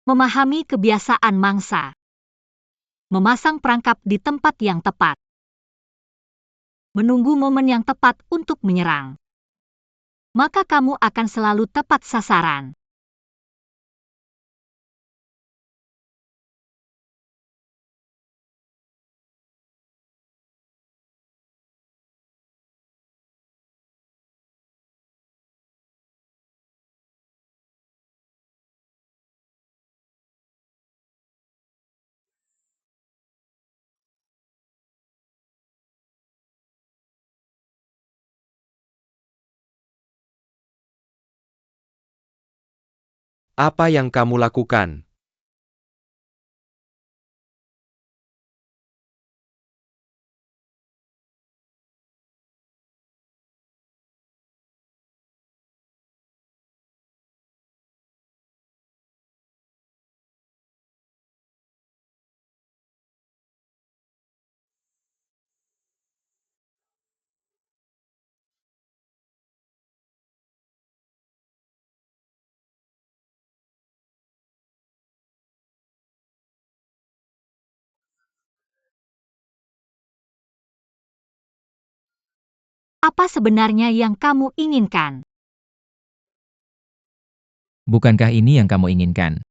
Memahami kebiasaan mangsa. Memasang perangkap di tempat yang tepat. Menunggu momen yang tepat untuk menyerang. Maka kamu akan selalu tepat sasaran. Apa yang kamu lakukan? Apa sebenarnya yang kamu inginkan? Bukankah ini yang kamu inginkan?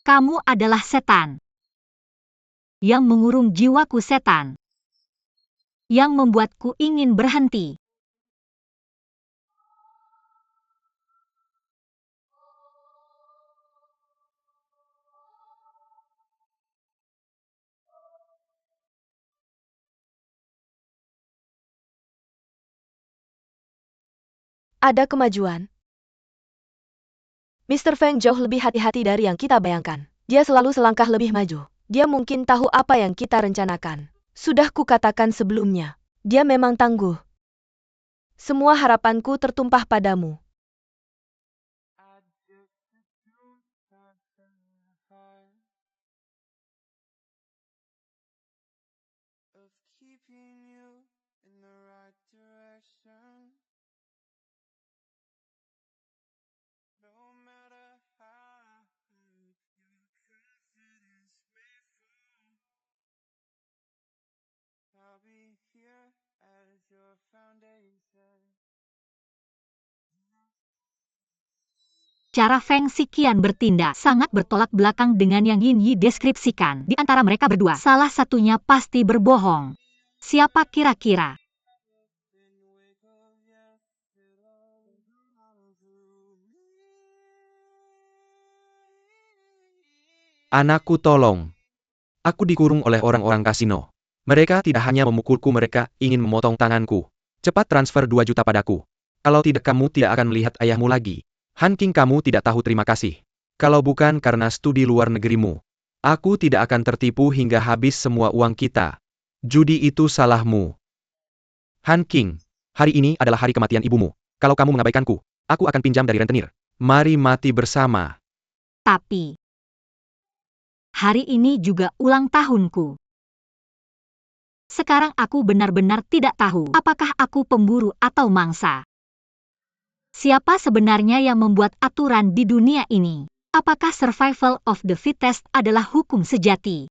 Kamu adalah setan. Yang mengurung jiwaku setan. Yang membuatku ingin berhenti. Ada kemajuan. Mr. Feng jauh lebih hati-hati dari yang kita bayangkan. Dia selalu selangkah lebih maju. Dia mungkin tahu apa yang kita rencanakan. Sudah kukatakan sebelumnya, dia memang tangguh. Semua harapanku tertumpah padamu. Cara Feng Xiqian bertindak sangat bertolak belakang dengan yang Yin Yi deskripsikan. Di antara mereka berdua, salah satunya pasti berbohong. Siapa kira-kira? Anakku tolong. Aku dikurung oleh orang-orang kasino. Mereka tidak hanya memukulku, mereka ingin memotong tanganku. Cepat transfer 2 juta padaku. Kalau tidak kamu tidak akan melihat ayahmu lagi. Han King, kamu tidak tahu terima kasih. Kalau bukan karena studi luar negerimu, aku tidak akan tertipu hingga habis semua uang kita. Judi itu salahmu. Han King, hari ini adalah hari kematian ibumu. Kalau kamu mengabaikanku, aku akan pinjam dari rentenir. Mari mati bersama. Tapi hari ini juga ulang tahunku. Sekarang aku benar-benar tidak tahu apakah aku pemburu atau mangsa. Siapa sebenarnya yang membuat aturan di dunia ini? Apakah survival of the fittest adalah hukum sejati?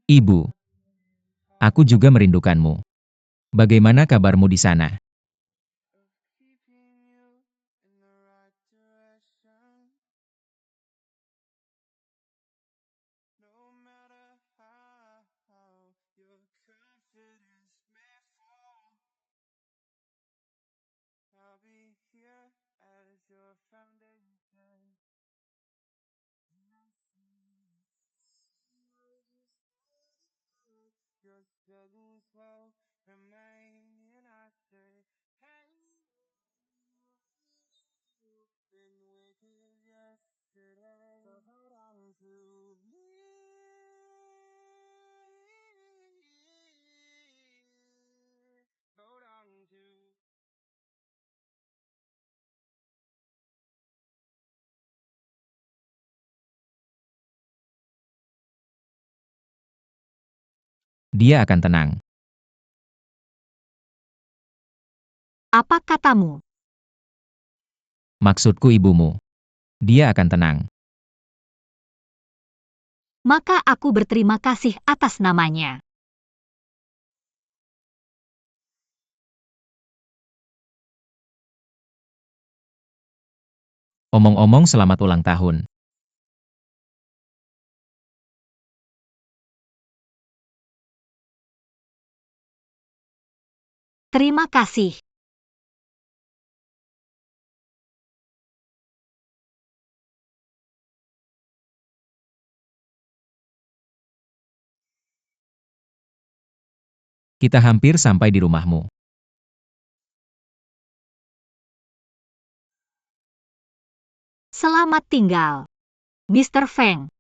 Ibu, aku juga merindukanmu. Bagaimana kabarmu di sana? Dia akan tenang. Apa katamu? Maksudku ibumu. Dia akan tenang. Maka aku berterima kasih atas namanya. Omong-omong selamat ulang tahun. Terima kasih. Kita hampir sampai di rumahmu. Selamat tinggal, Mr. Feng.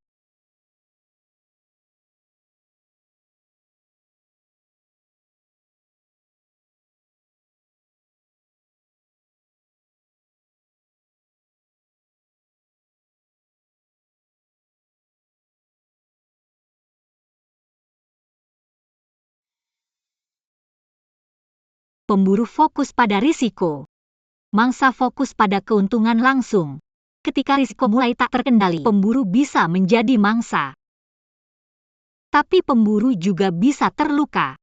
Pemburu fokus pada risiko. Mangsa fokus pada keuntungan langsung. Ketika risiko mulai tak terkendali, pemburu bisa menjadi mangsa. Tapi pemburu juga bisa terluka.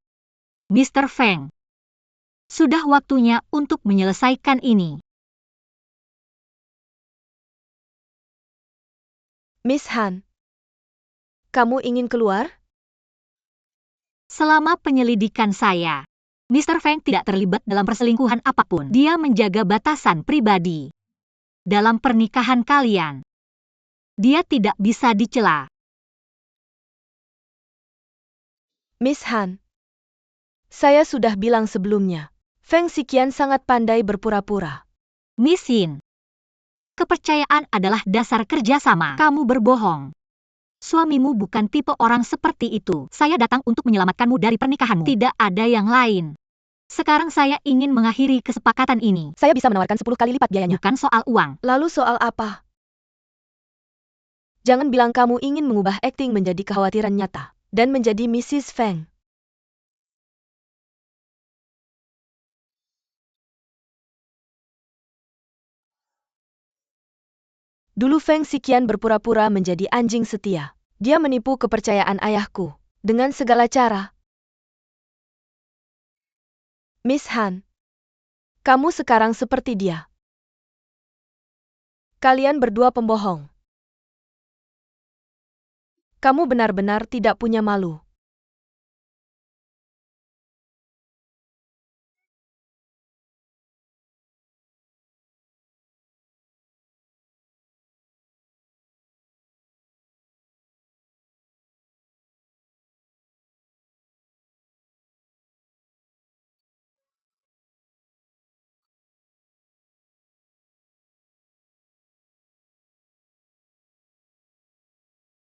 Mr. Feng, sudah waktunya untuk menyelesaikan ini. Miss Han, kamu ingin keluar? Selama penyelidikan saya, Mr. Feng tidak terlibat dalam perselingkuhan apapun. Dia menjaga batasan pribadi. Dalam pernikahan kalian, dia tidak bisa dicela. Miss Han, saya sudah bilang sebelumnya, Feng Xiqian sangat pandai berpura-pura. Miss Yin, kepercayaan adalah dasar kerjasama. Kamu berbohong. Suamimu bukan tipe orang seperti itu. Saya datang untuk menyelamatkanmu dari pernikahanmu. Tidak ada yang lain. Sekarang saya ingin mengakhiri kesepakatan ini. Saya bisa menawarkan 10 kali lipat biayanya. Bukan soal uang. Lalu soal apa? Jangan bilang kamu ingin mengubah akting menjadi kekhawatiran nyata dan menjadi Mrs. Feng. Dulu Feng Xiqian berpura-pura menjadi anjing setia. Dia menipu kepercayaan ayahku dengan segala cara. Miss Han, kamu sekarang seperti dia. Kalian berdua pembohong. Kamu benar-benar tidak punya malu.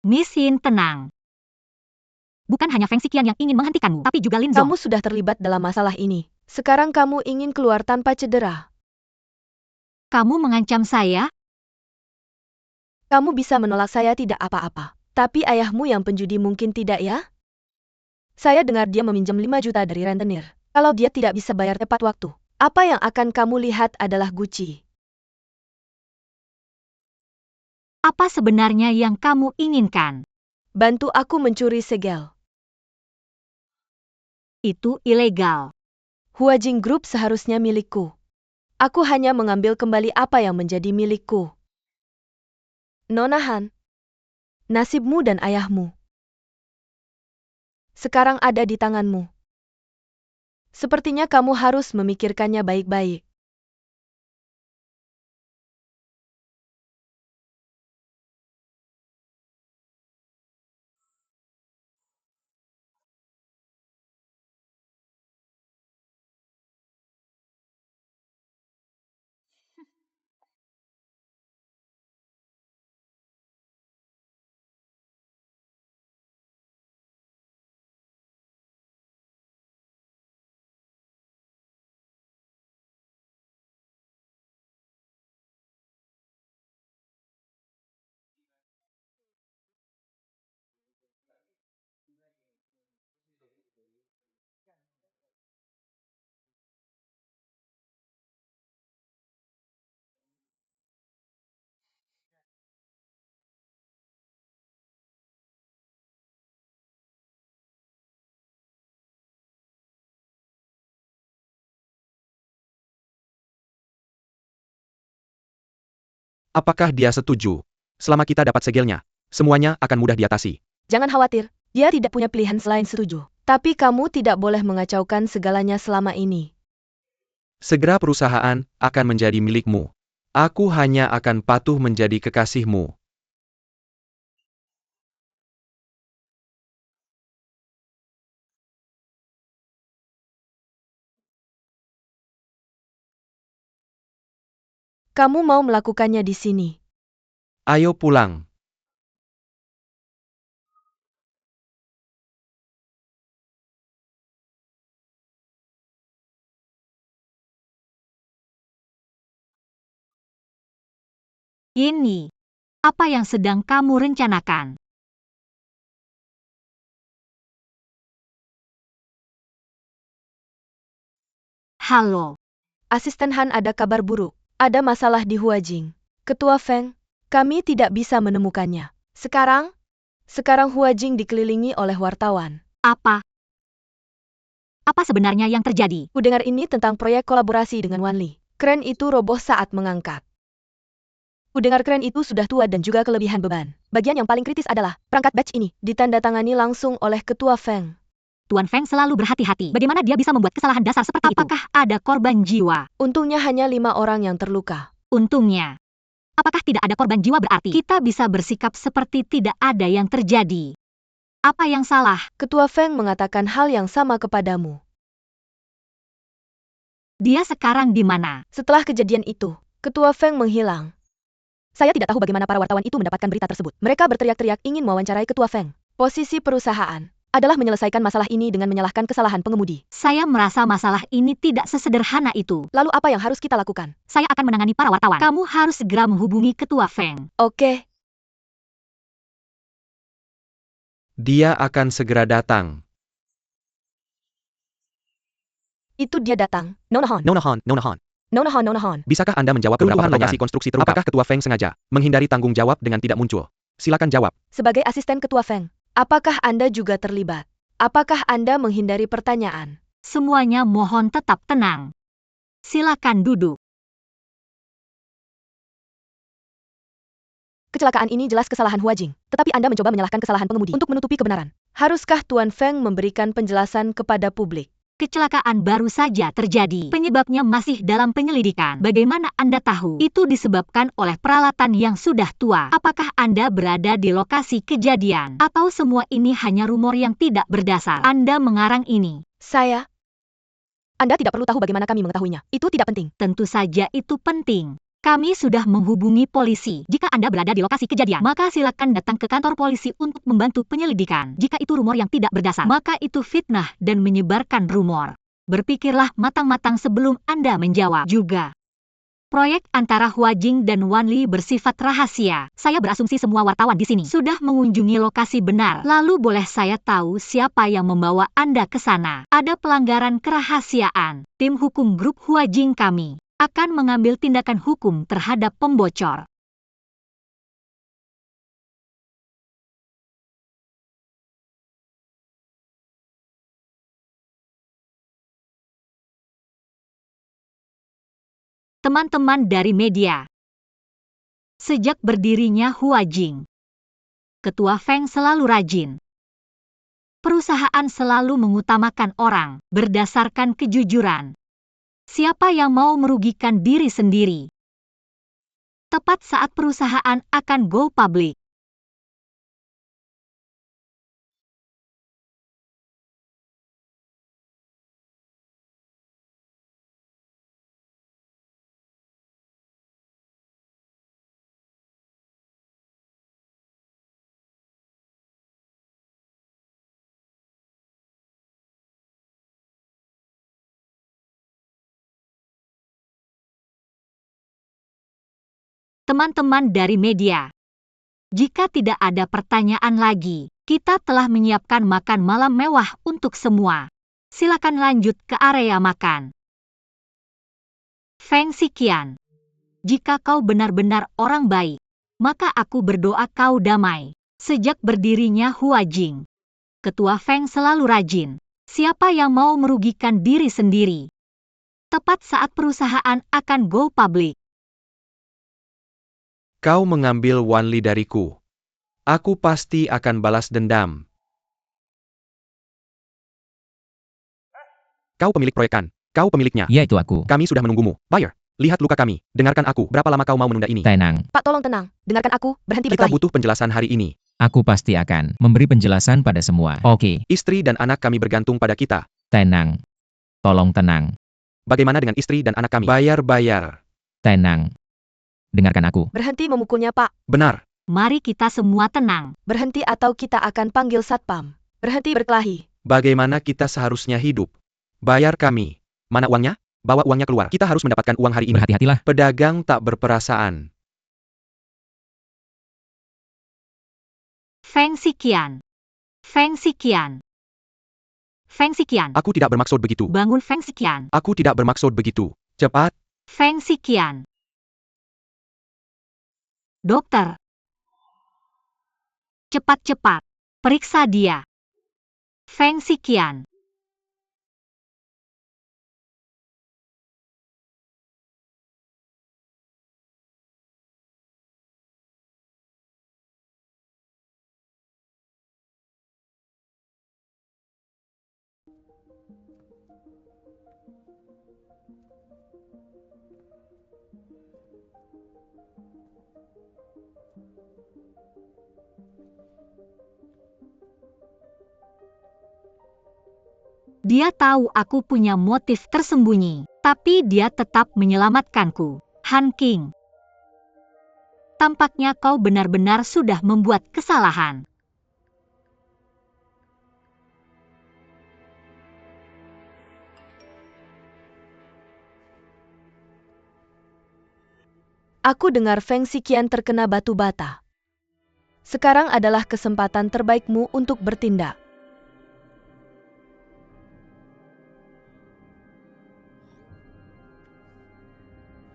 Miss Yin, tenang. Bukan hanya Feng Xiqian yang ingin menghentikanmu, tapi juga Lin Zong. Kamu sudah terlibat dalam masalah ini. Sekarang kamu ingin keluar tanpa cedera. Kamu mengancam saya? Kamu bisa menolak saya tidak apa-apa. Tapi ayahmu yang penjudi mungkin tidak ya? Saya dengar dia meminjam 5 juta dari rentenir. Kalau dia tidak bisa bayar tepat waktu, apa yang akan kamu lihat adalah Gucci. Apa sebenarnya yang kamu inginkan? Bantu aku mencuri segel. Itu ilegal. Huajing Group seharusnya milikku. Aku hanya mengambil kembali apa yang menjadi milikku. Nona Han, nasibmu dan ayahmu sekarang ada di tanganmu. Sepertinya kamu harus memikirkannya baik-baik. Apakah dia setuju? Selama kita dapat segelnya, semuanya akan mudah diatasi. Jangan khawatir, dia tidak punya pilihan selain setuju. Tapi kamu tidak boleh mengacaukan segalanya selama ini. Segera perusahaan akan menjadi milikmu. Aku hanya akan patuh menjadi kekasihmu. Kamu mau melakukannya di sini. Ayo pulang. Ini. Apa yang sedang kamu rencanakan? Halo. Asisten Han, ada kabar buruk. Ada masalah di Huajing. Ketua Feng, kami tidak bisa menemukannya. Sekarang Huajing dikelilingi oleh wartawan. Apa? Apa sebenarnya yang terjadi? Ku dengar ini tentang proyek kolaborasi dengan Wanli. Kren itu roboh saat mengangkat. Ku dengar kren itu sudah tua dan juga kelebihan beban. Bagian yang paling kritis adalah, perangkat batch ini ditandatangani langsung oleh Ketua Feng. Tuan Feng selalu berhati-hati. Bagaimana dia bisa membuat kesalahan dasar seperti itu? Apakah ada korban jiwa? Untungnya hanya 5 orang yang terluka. Untungnya. Apakah tidak ada korban jiwa berarti kita bisa bersikap seperti tidak ada yang terjadi? Apa yang salah? Ketua Feng mengatakan hal yang sama kepadamu. Dia sekarang di mana? Setelah kejadian itu, Ketua Feng menghilang. Saya tidak tahu bagaimana para wartawan itu mendapatkan berita tersebut. Mereka berteriak-teriak ingin mewawancarai Ketua Feng. Posisi perusahaan adalah menyelesaikan masalah ini dengan menyalahkan kesalahan pengemudi. Saya merasa masalah ini tidak sesederhana itu. Lalu apa yang harus kita lakukan? Saya akan menangani para wartawan. Kamu harus segera menghubungi Ketua Feng. Oke. Dia akan segera datang. Itu dia datang. Nona Han. Nona Han, Nona Han. Nona Han, Nona Han. Bisakah Anda menjawab beberapa pertanyaan konstruksi terungkap? Apakah Ketua Feng sengaja menghindari tanggung jawab dengan tidak muncul? Silakan jawab. Sebagai asisten Ketua Feng, apakah Anda juga terlibat? Apakah Anda menghindari pertanyaan? Semuanya mohon tetap tenang. Silakan duduk. Kecelakaan ini jelas kesalahan Huajing, tetapi Anda mencoba menyalahkan kesalahan pengemudi untuk menutupi kebenaran. Haruskah Tuan Feng memberikan penjelasan kepada publik? Kecelakaan baru saja terjadi. Penyebabnya masih dalam penyelidikan. Bagaimana Anda tahu? Itu disebabkan oleh peralatan yang sudah tua. Apakah Anda berada di lokasi kejadian? Atau semua ini hanya rumor yang tidak berdasar? Anda mengarang ini. Anda tidak perlu tahu bagaimana kami mengetahuinya. Itu tidak penting. Tentu saja itu penting. Kami sudah menghubungi polisi. Jika Anda berada di lokasi kejadian, maka silakan datang ke kantor polisi untuk membantu penyelidikan. Jika itu rumor yang tidak berdasar, maka itu fitnah dan menyebarkan rumor. Berpikirlah matang-matang sebelum Anda menjawab juga. Proyek antara Hua Jing dan Wan Li bersifat rahasia. Saya berasumsi semua wartawan di sini sudah mengunjungi lokasi benar. Lalu boleh saya tahu siapa yang membawa Anda ke sana? Ada pelanggaran kerahasiaan. Tim hukum grup Hua Jing kami akan mengambil tindakan hukum terhadap pembocor. Teman-teman dari media. Sejak berdirinya Hua Jing, Ketua Feng selalu rajin. Perusahaan selalu mengutamakan orang berdasarkan kejujuran. Siapa yang mau merugikan diri sendiri? Tepat saat perusahaan akan go public. Teman-teman dari media, jika tidak ada pertanyaan lagi, kita telah menyiapkan makan malam mewah untuk semua. Silakan lanjut ke area makan. Feng Xiqian, jika kau benar-benar orang baik, maka aku berdoa kau damai. Sejak berdirinya Hua Jing, Ketua Feng selalu rajin. Siapa yang mau merugikan diri sendiri? Tepat saat perusahaan akan go public. Kau mengambil Wan Li dariku. Aku pasti akan balas dendam. Kau pemilik proyek kan? Kau pemiliknya. Ya, itu aku. Kami sudah menunggumu. Buyer, lihat luka kami. Dengarkan aku. Berapa lama kau mau menunda ini? Tenang, Pak, tolong tenang. Dengarkan aku, berhenti Kita berkelahi. butuh penjelasan hari ini. aku pasti akan memberi penjelasan pada semua. Oke, Istri dan anak kami bergantung pada kita. tenang. Tolong tenang. Bagaimana dengan istri dan anak kami? Bayar. Tenang. Dengarkan aku. Berhenti memukulnya, Pak. Benar. Mari kita semua tenang. Berhenti atau kita akan panggil satpam. Berhenti berkelahi. Bagaimana kita seharusnya hidup? Bayar kami. Mana uangnya? Bawa uangnya keluar. Kita harus mendapatkan uang hari ini. Berhati-hatilah. Pedagang tak berperasaan. Feng Xiqian. Feng Xiqian. Feng Xiqian. Aku tidak bermaksud begitu. Bangun Feng Xiqian. Aku tidak bermaksud begitu. Cepat. Feng Xiqian. Dokter. Cepat-cepat. Periksa dia. Feng Xiqian. Dia tahu aku punya motif tersembunyi, tapi dia tetap menyelamatkanku. Han King. Tampaknya kau benar-benar sudah membuat kesalahan. Aku dengar Feng Xiqian terkena batu bata. Sekarang adalah kesempatan terbaikmu untuk bertindak.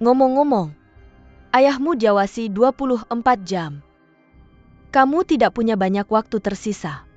Ngomong-ngomong, ayahmu diawasi 24 jam. Kamu tidak punya banyak waktu tersisa.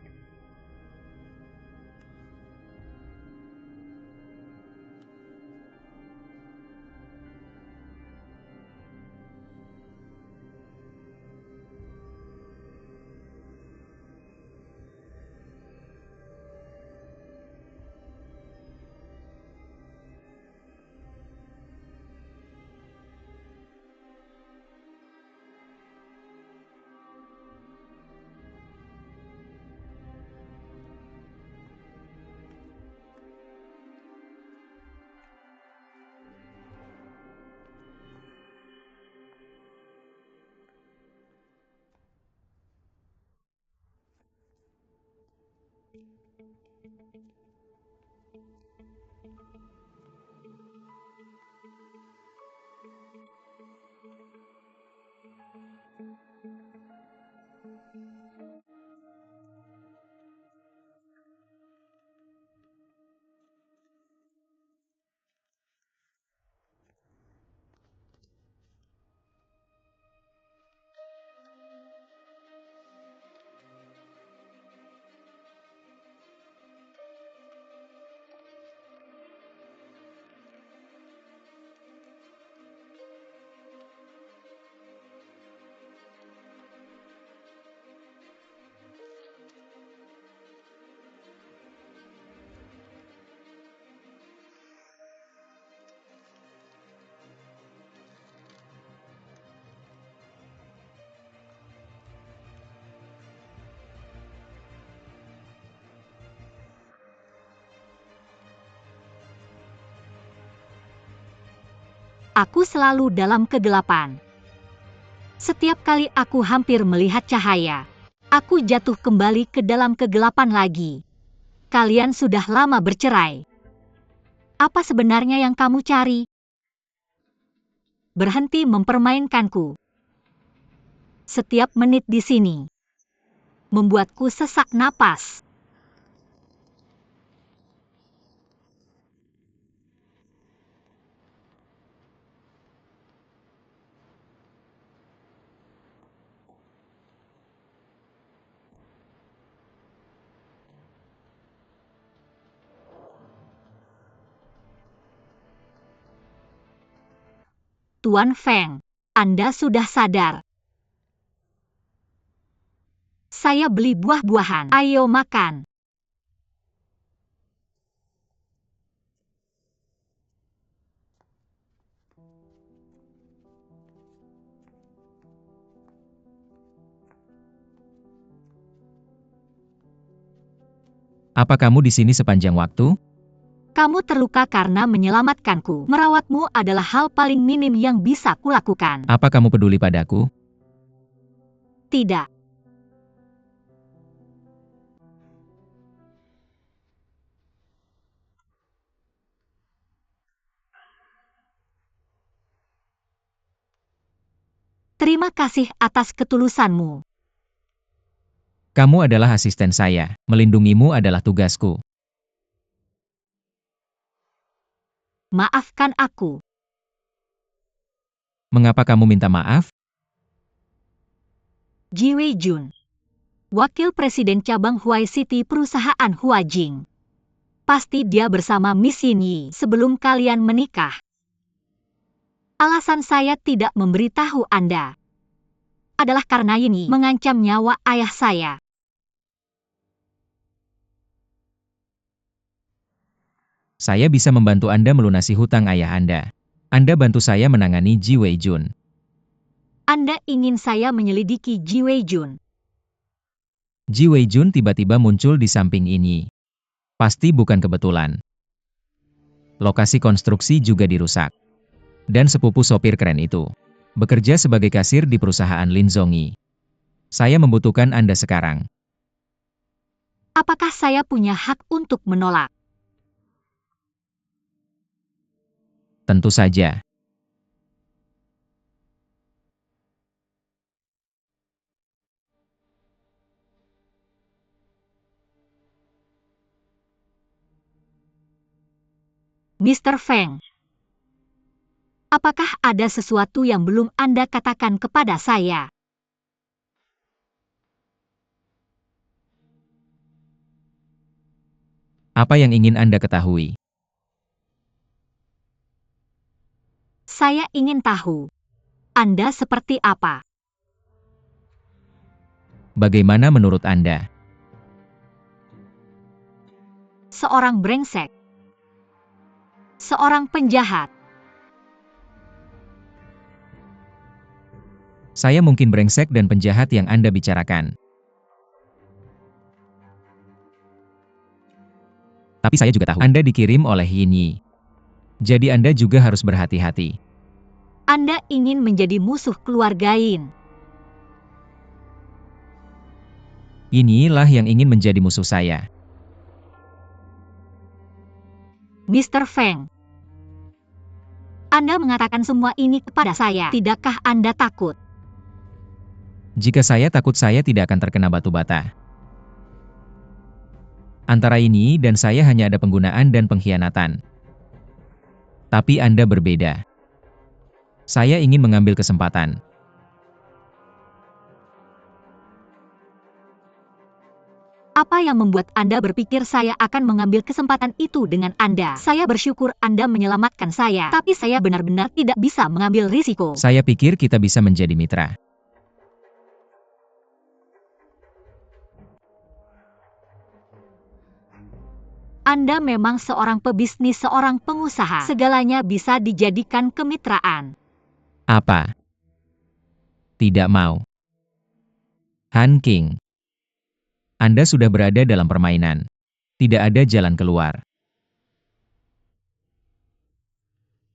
Aku selalu dalam kegelapan. Setiap kali aku hampir melihat cahaya, aku jatuh kembali ke dalam kegelapan lagi. Kalian sudah lama bercerai. Apa sebenarnya yang kamu cari? Berhenti mempermainkanku. Setiap menit di sini membuatku sesak napas. Tuan Feng, Anda sudah sadar. Saya beli buah-buahan. Ayo makan. Apa kamu di sini sepanjang waktu? Kamu terluka karena menyelamatkanku. Merawatmu adalah hal paling minim yang bisa kulakukan. Apa kamu peduli padaku? Tidak. Terima kasih atas ketulusanmu. Kamu adalah asisten saya. Melindungimu adalah tugasku. Maafkan aku. Mengapa kamu minta maaf? Ji Wei-jun, Wakil Presiden Cabang Huai City Perusahaan Huajing. Pasti dia bersama Miss Yin Yi sebelum kalian menikah. Alasan saya tidak memberitahu Anda adalah karena Yin Yi mengancam nyawa ayah saya. Saya bisa membantu Anda melunasi hutang ayah Anda. Anda bantu saya menangani Ji Wei-jun. Anda ingin saya menyelidiki Ji Wei-jun. Ji Wei-jun tiba-tiba muncul di samping ini. Pasti bukan kebetulan. Lokasi konstruksi juga dirusak. Dan sepupu sopir keren itu bekerja sebagai kasir di perusahaan Lin Zongyi. Saya membutuhkan Anda sekarang. Apakah saya punya hak untuk menolak? Tentu saja. Mr. Feng, apakah ada sesuatu yang belum Anda katakan kepada saya? Apa yang ingin Anda ketahui? Saya ingin tahu, Anda seperti apa? Bagaimana menurut Anda? Seorang brengsek. Seorang penjahat. Saya mungkin brengsek dan penjahat yang Anda bicarakan. Tapi saya juga tahu Anda dikirim oleh Yin Yi. Jadi Anda juga harus berhati-hati. Anda ingin menjadi musuh keluarga Yin. Yin Yi lah yang ingin menjadi musuh saya. Mr. Feng. Anda mengatakan semua ini kepada saya. Tidakkah Anda takut? Jika saya takut saya tidak akan terkena batu bata. Antara ini dan saya hanya ada penggunaan dan pengkhianatan. Tapi Anda berbeda. Saya ingin mengambil kesempatan. Apa yang membuat Anda berpikir saya akan mengambil kesempatan itu dengan Anda? Saya bersyukur Anda menyelamatkan saya, tapi saya benar-benar tidak bisa mengambil risiko. Saya pikir kita bisa menjadi mitra. Anda memang seorang pebisnis, seorang pengusaha. Segalanya bisa dijadikan kemitraan. Apa? Tidak mau. Han King. Anda sudah berada dalam permainan. Tidak ada jalan keluar.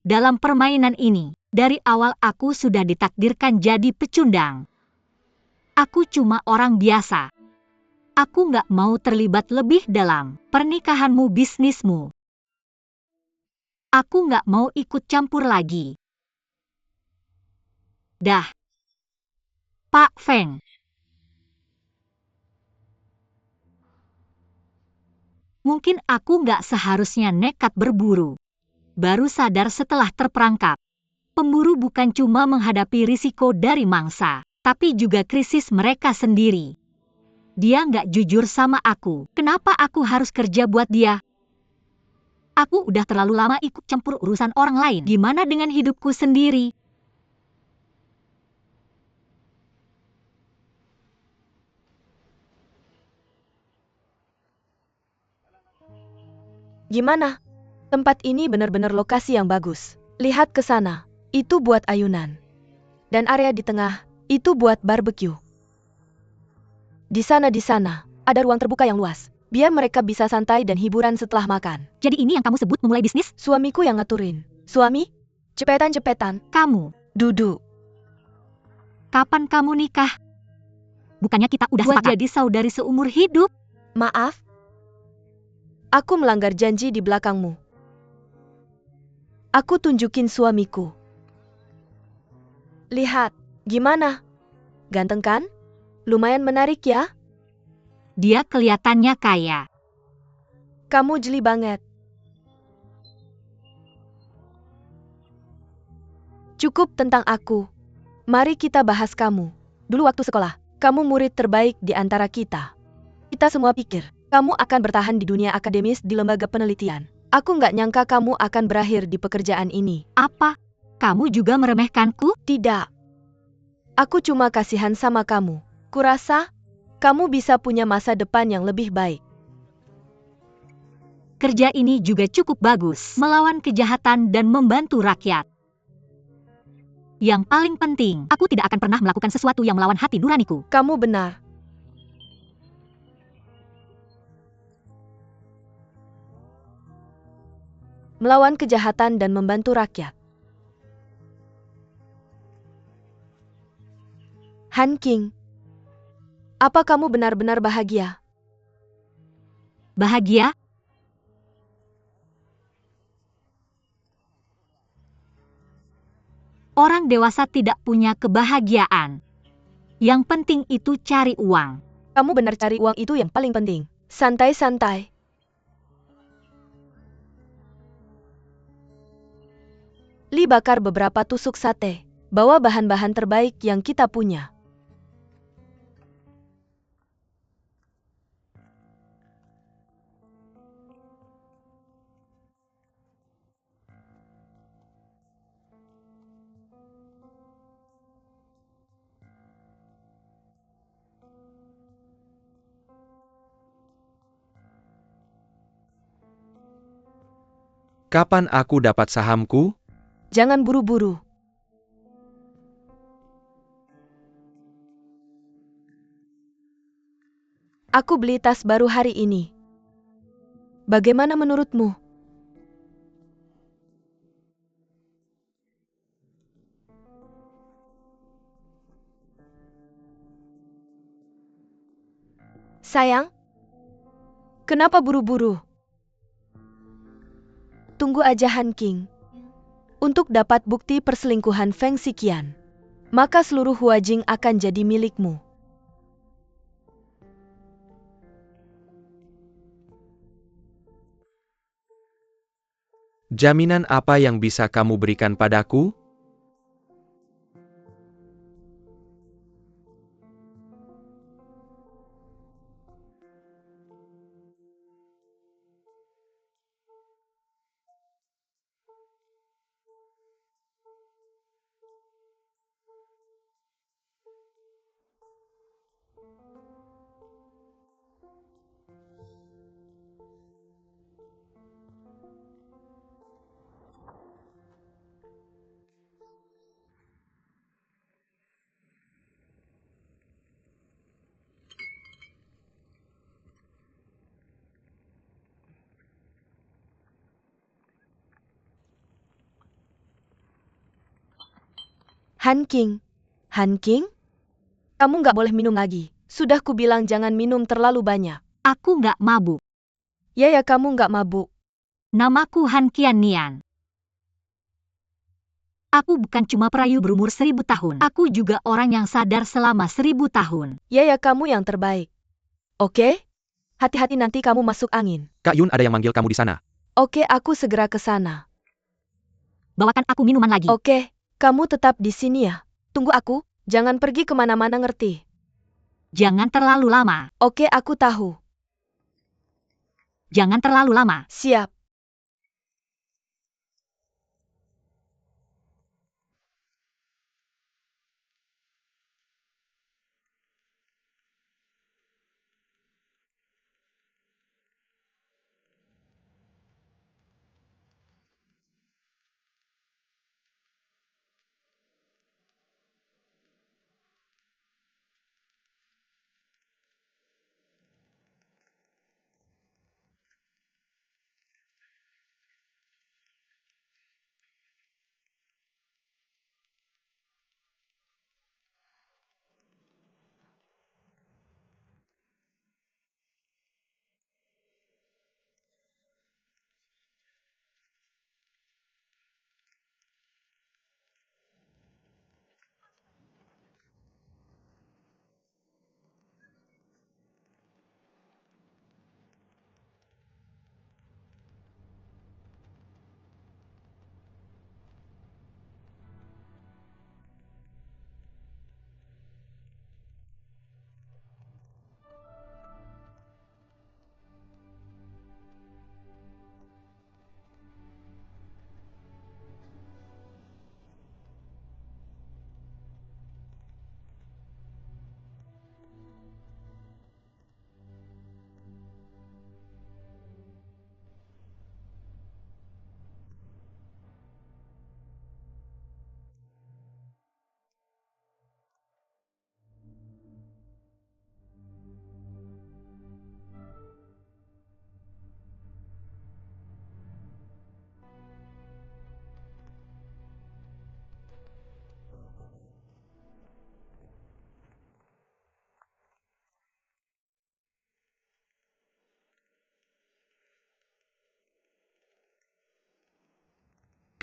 Dalam permainan ini, dari awal aku sudah ditakdirkan jadi pecundang. Aku cuma orang biasa. Aku nggak mau terlibat lebih dalam pernikahanmu, bisnismu. Aku nggak mau ikut campur lagi. Dah. Pak Feng. Mungkin aku nggak seharusnya nekat berburu. Baru sadar setelah terperangkap. Pemburu bukan cuma menghadapi risiko dari mangsa, tapi juga krisis mereka sendiri. Dia nggak jujur sama aku. Kenapa aku harus kerja buat dia? Aku udah terlalu lama ikut campur urusan orang lain. Gimana dengan hidupku sendiri? Gimana? Tempat ini benar-benar lokasi yang bagus. Lihat ke sana, itu buat ayunan. Dan area di tengah, itu buat barbeque. Di sana, ada ruang terbuka yang luas. Biar mereka bisa santai dan hiburan setelah makan. Jadi ini yang kamu sebut memulai bisnis? Suamiku yang ngaturin. Suami? Cepetan. Kamu. Duduk. Kapan kamu nikah? Bukannya kita udah sepakat jadi saudari seumur hidup? Maaf? Aku melanggar janji di belakangmu. Aku tunjukin suamiku. Lihat, gimana? Ganteng kan? Lumayan menarik ya? Dia kelihatannya kaya. Kamu jeli banget. Cukup tentang aku. Mari kita bahas kamu. Dulu waktu sekolah, kamu murid terbaik di antara kita. Kita semua pikir, kamu akan bertahan di dunia akademis di lembaga penelitian. Aku nggak nyangka kamu akan berakhir di pekerjaan ini. Apa? Kamu juga meremehkanku? Tidak. Aku cuma kasihan sama kamu. Kurasa, kamu bisa punya masa depan yang lebih baik. Kerja ini juga cukup bagus, melawan kejahatan dan membantu rakyat. Yang paling penting, aku tidak akan pernah melakukan sesuatu yang melawan hati nuraniku. Kamu benar. Melawan kejahatan dan membantu rakyat. Han King, apa kamu benar-benar bahagia? Bahagia? Orang dewasa tidak punya kebahagiaan. Yang penting itu cari uang. Kamu benar, cari uang itu yang paling penting. Santai-santai. Li bakar beberapa tusuk sate. Bawa bahan-bahan terbaik yang kita punya. Kapan aku dapat sahamku? Jangan buru-buru. Aku beli tas baru hari ini. Bagaimana menurutmu? Sayang, kenapa buru-buru? Tunggu aja Han King. Untuk dapat bukti perselingkuhan Feng Xiqian, maka seluruh Huajing akan jadi milikmu. Jaminan apa yang bisa kamu berikan padaku? Han King. Han King? Kamu nggak boleh minum lagi. Sudah kubilang jangan minum terlalu banyak. Aku nggak mabuk. Ya kamu nggak mabuk. Namaku Han Qiannian. Aku bukan cuma perayu berumur 1000 tahun. Aku juga orang yang sadar selama 1000 tahun. Ya kamu yang terbaik. Oke? Hati-hati nanti kamu masuk angin. Kak Yun ada yang manggil kamu di sana. Oke, aku segera ke sana. Bawakan aku minuman lagi. Oke, kamu tetap di sini ya. Tunggu aku, jangan pergi kemana-mana ngerti. Jangan terlalu lama. Oke, aku tahu. Jangan terlalu lama. Siap.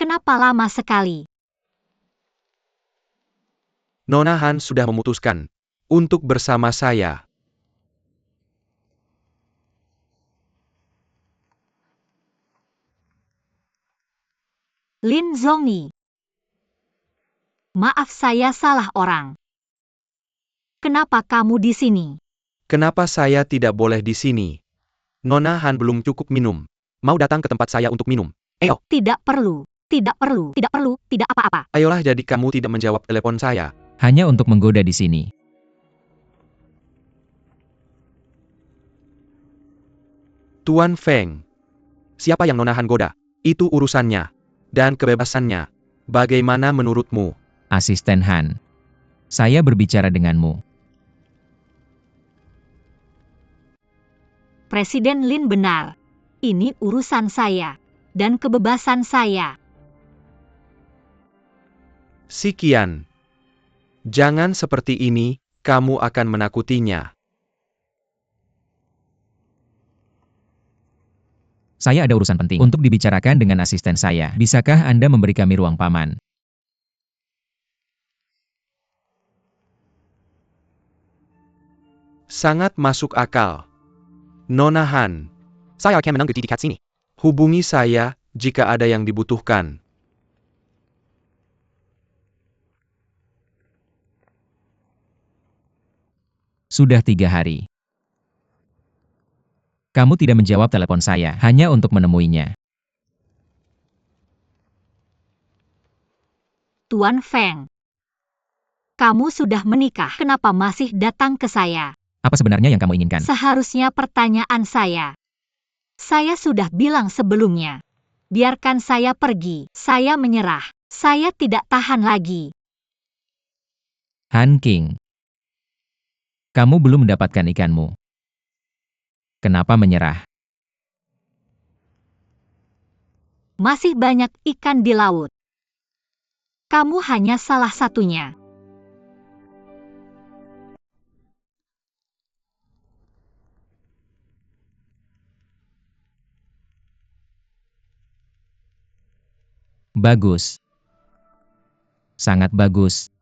Kenapa lama sekali? Nona Han sudah memutuskan untuk bersama saya. Lin Zhongyi. Maaf, saya salah orang. Kenapa kamu di sini? Kenapa saya tidak boleh di sini? Nona Han belum cukup minum. Mau datang ke tempat saya untuk minum? Ayo. Tidak perlu. Tidak perlu. Tidak perlu. Tidak apa-apa. Ayolah, jadi kamu tidak menjawab telepon saya. Hanya untuk menggoda di sini. Tuan Feng. Siapa yang Nona Han goda? Itu urusannya. Dan kebebasannya. Bagaimana menurutmu? Asisten Han. Saya berbicara denganmu. Presiden Lin benar. Ini urusan saya. Dan kebebasan saya. Sekian. Jangan seperti ini, kamu akan menakutinya. Saya ada urusan penting untuk dibicarakan dengan asisten saya. Bisakah Anda memberi kami ruang, Paman? Sangat masuk akal. Nona Han, Saya akan menunggu di dekat sini. hubungi saya jika ada yang dibutuhkan. Sudah 3 hari. Kamu tidak menjawab telepon saya, hanya untuk menemuinya. Tuan Feng. Kamu sudah menikah, kenapa masih datang ke saya? Apa sebenarnya yang kamu inginkan? Seharusnya pertanyaan saya. Saya sudah bilang sebelumnya. Biarkan saya pergi. Saya menyerah. Saya tidak tahan lagi. Han King. Kamu belum mendapatkan ikanmu. Kenapa menyerah? Masih banyak ikan di laut. Kamu hanya salah satunya. Bagus. Sangat bagus.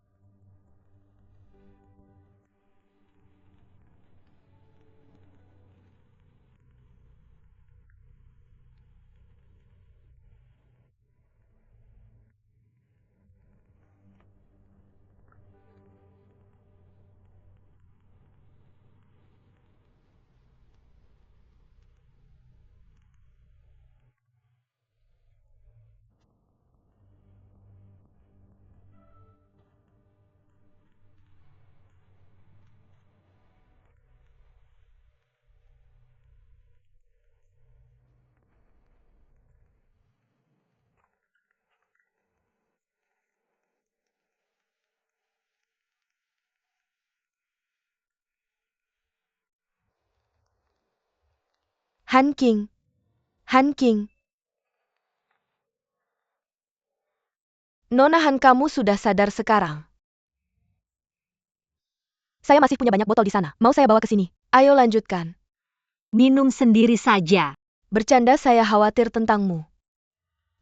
Han King. Han King. Nona Han, kamu sudah sadar sekarang. Saya masih punya banyak botol di sana. Mau saya bawa ke sini? Ayo lanjutkan. Minum sendiri saja. Bercanda, saya khawatir tentangmu.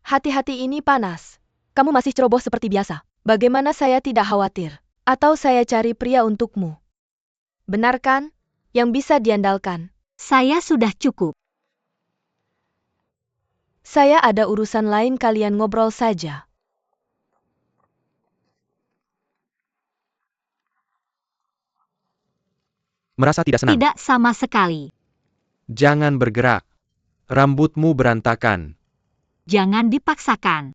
Hati-hati, ini panas. Kamu masih ceroboh seperti biasa. Bagaimana saya tidak khawatir? Atau saya cari pria untukmu? Benar kan? Yang bisa diandalkan. Saya sudah cukup. Saya ada urusan lain, kalian ngobrol saja. Merasa tidak senang? Tidak sama sekali. Jangan bergerak. Rambutmu berantakan. Jangan dipaksakan.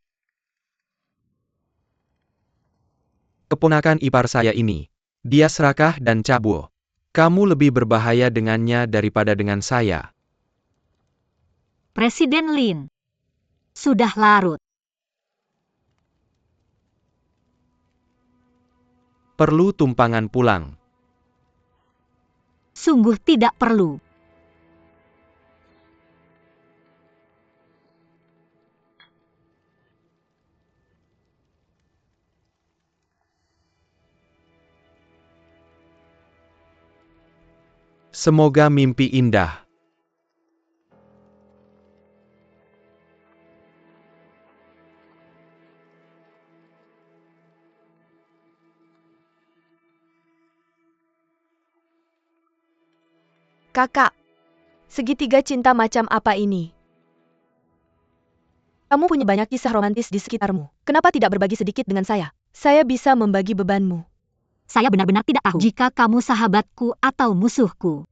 Keponakan ipar saya ini. Dia serakah dan cabul. Kamu lebih berbahaya dengannya daripada dengan saya. Presiden Lin. Sudah larut. Perlu tumpangan pulang. Sungguh tidak perlu. Semoga mimpi indah. Kakak, segitiga cinta macam apa ini? Kamu punya banyak kisah romantis di sekitarmu. Kenapa tidak berbagi sedikit dengan saya? Saya bisa membagi bebanmu. Saya benar-benar tidak tahu jika kamu sahabatku atau musuhku.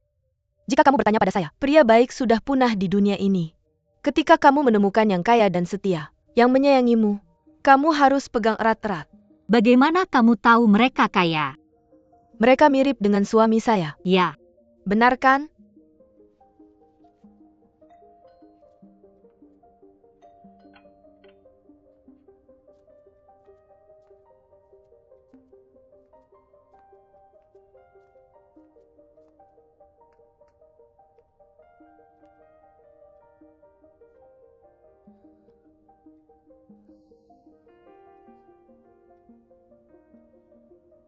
Jika kamu bertanya pada saya, pria baik sudah punah di dunia ini. Ketika kamu menemukan yang kaya dan setia, yang menyayangimu, kamu harus pegang erat-erat. Bagaimana kamu tahu mereka kaya? Mereka mirip dengan suami saya. Ya, Benar kan?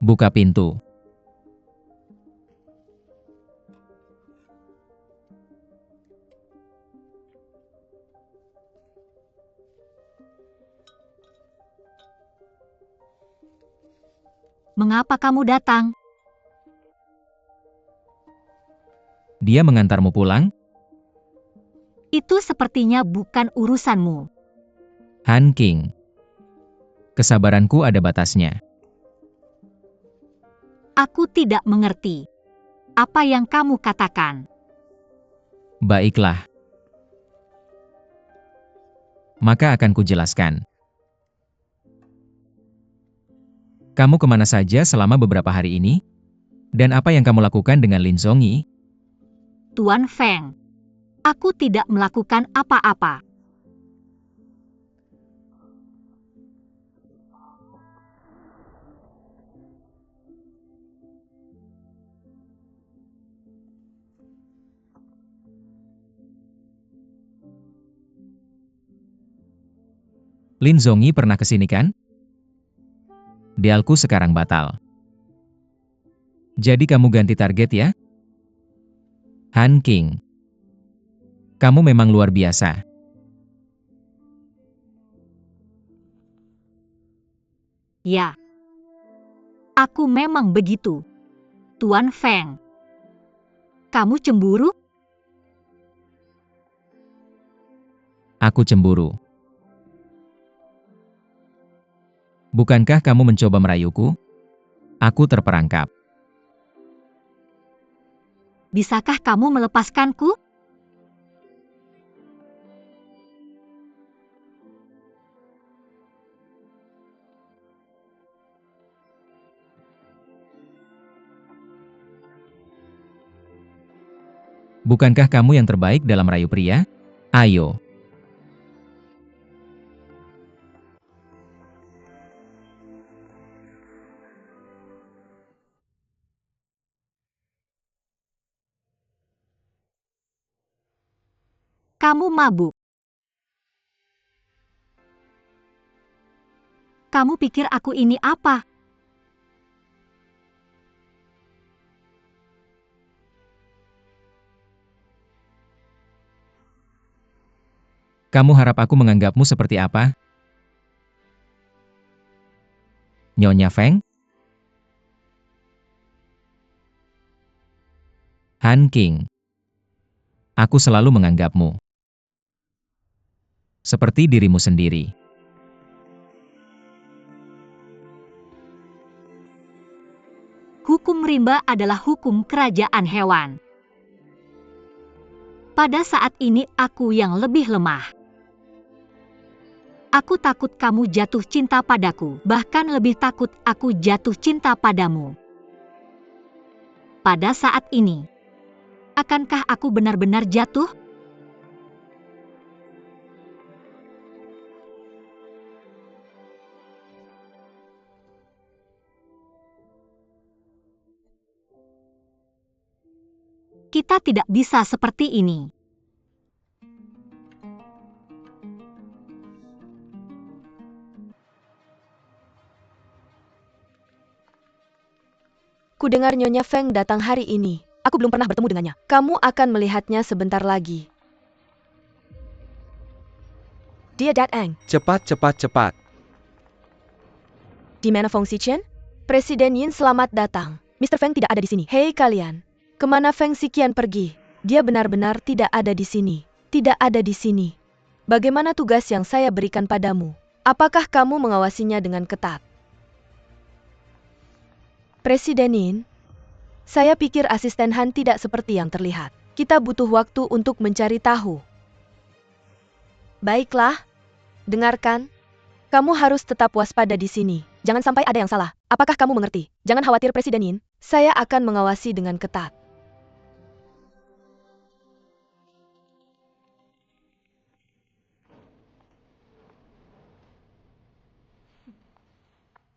Buka pintu. Mengapa kamu datang? Dia mengantarmu pulang? Itu sepertinya bukan urusanmu. Han King. Kesabaranku ada batasnya. Aku tidak mengerti apa yang kamu katakan. Baiklah. Maka akan kujelaskan. Kamu kemana saja selama beberapa hari ini? Dan apa yang kamu lakukan dengan Lin Zongyi? Tuan Feng, aku tidak melakukan apa-apa. Lin Zongyi pernah kesini kan? Dealku sekarang batal. Jadi kamu ganti target ya? Han King. Kamu memang luar biasa. Ya. Aku memang begitu. Tuan Feng. Kamu cemburu? Aku cemburu. Bukankah kamu mencoba merayuku? Aku terperangkap. Bisakah kamu melepaskanku? Bukankah kamu yang terbaik dalam merayu pria? Ayo. Kamu mabuk. Kamu pikir aku ini apa? Kamu harap aku menganggapmu seperti apa? Nyonya Feng? Han King. Aku selalu menganggapmu seperti dirimu sendiri. Hukum rimba adalah hukum kerajaan hewan. Pada saat ini aku yang lebih lemah. Aku takut kamu jatuh cinta padaku, bahkan lebih takut aku jatuh cinta padamu. Pada saat ini, akankah aku benar-benar jatuh? Kita tidak bisa seperti ini. Kudengar Nyonya Feng datang hari ini. Aku belum pernah bertemu dengannya. Kamu akan melihatnya sebentar lagi. Dia datang. Cepat, cepat, cepat. Di mana Feng Xiqian? Presiden Yin selamat datang. Mr. Feng tidak ada di sini. Hei kalian. Kemana Feng Xiqian pergi? Dia benar-benar tidak ada di sini. Tidak ada di sini. Bagaimana tugas yang saya berikan padamu? Apakah kamu mengawasinya dengan ketat? Presiden Yin, saya pikir asisten Han tidak seperti yang terlihat. Kita butuh waktu untuk mencari tahu. Baiklah, dengarkan. Kamu harus tetap waspada di sini. Jangan sampai ada yang salah. Apakah kamu mengerti? Jangan khawatir Presiden Yin. Saya akan mengawasi dengan ketat.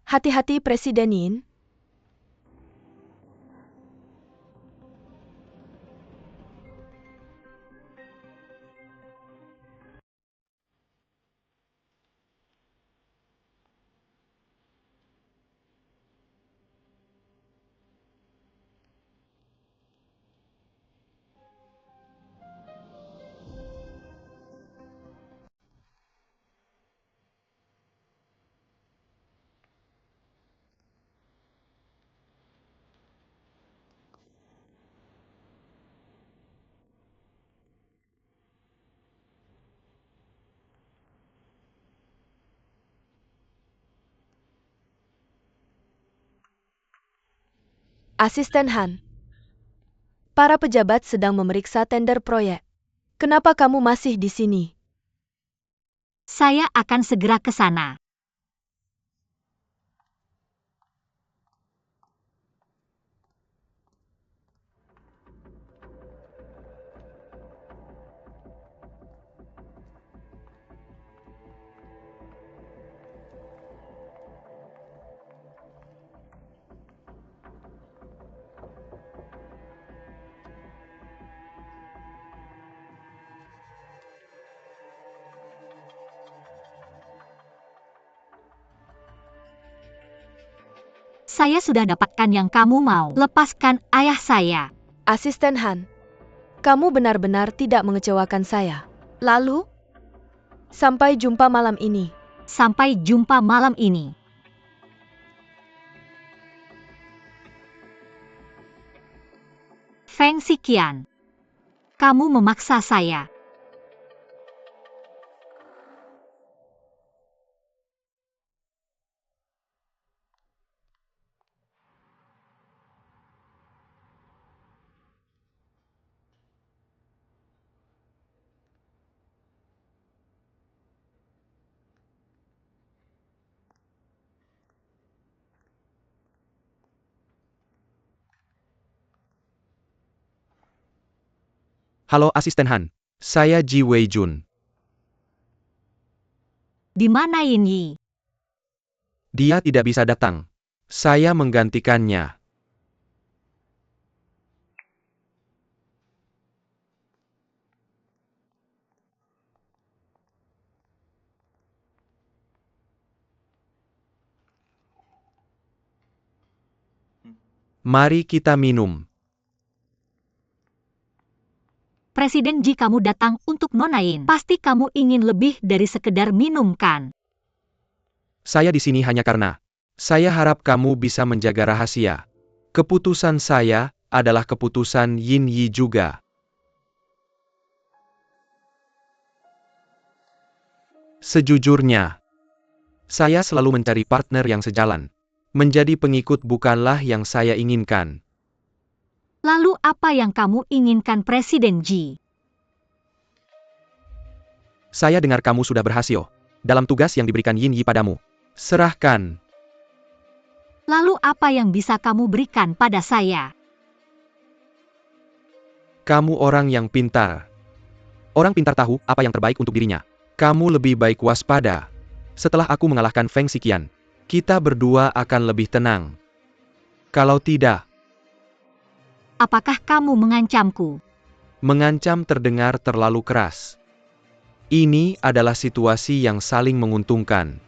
Hati-hati Presiden Yin. Asisten Han. Para pejabat sedang memeriksa tender proyek. Kenapa kamu masih di sini? Saya akan segera ke sana. Saya sudah dapatkan yang kamu mau. Lepaskan ayah saya. Asisten Han. Kamu benar-benar tidak mengecewakan saya. Lalu? Sampai jumpa malam ini. Sampai jumpa malam ini. Feng Xiqian. Kamu memaksa saya. Halo Asisten Han, saya Ji Wei Jun. Di mana Yin Yi? Dia tidak bisa datang. Saya menggantikannya. Mari kita minum. Presiden Ji, kamu datang untuk Nona Yin. Pasti kamu ingin lebih dari sekedar minum kan? Saya di sini hanya karena saya harap kamu bisa menjaga rahasia. Keputusan saya adalah keputusan Yin Yi juga. Sejujurnya, saya selalu mencari partner yang sejalan. Menjadi pengikut bukanlah yang saya inginkan. Lalu apa yang kamu inginkan Presiden Ji? Saya dengar kamu sudah berhasil dalam tugas yang diberikan Yin Yi padamu. Serahkan. Lalu apa yang bisa kamu berikan pada saya? Kamu orang yang pintar. Orang pintar tahu apa yang terbaik untuk dirinya. Kamu lebih baik waspada. Setelah aku mengalahkan Feng Xiqian, kita berdua akan lebih tenang. Kalau tidak, Apakah kamu mengancamku? mengancam terdengar terlalu keras. Ini adalah situasi yang saling menguntungkan.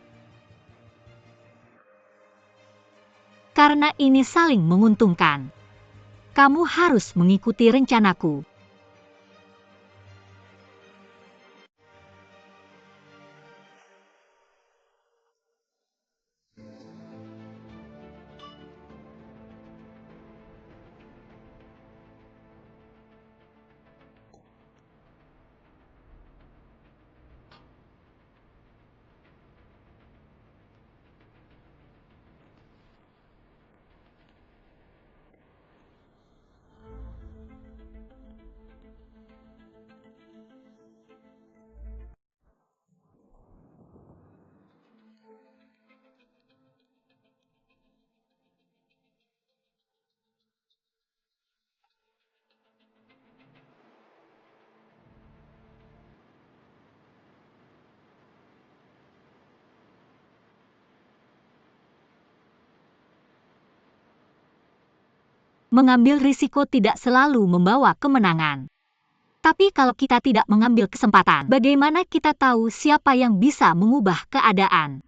Karena ini saling menguntungkan. Kamu harus mengikuti rencanaku. Mengambil risiko tidak selalu membawa kemenangan. Tapi kalau kita tidak mengambil kesempatan, bagaimana kita tahu siapa yang bisa mengubah keadaan?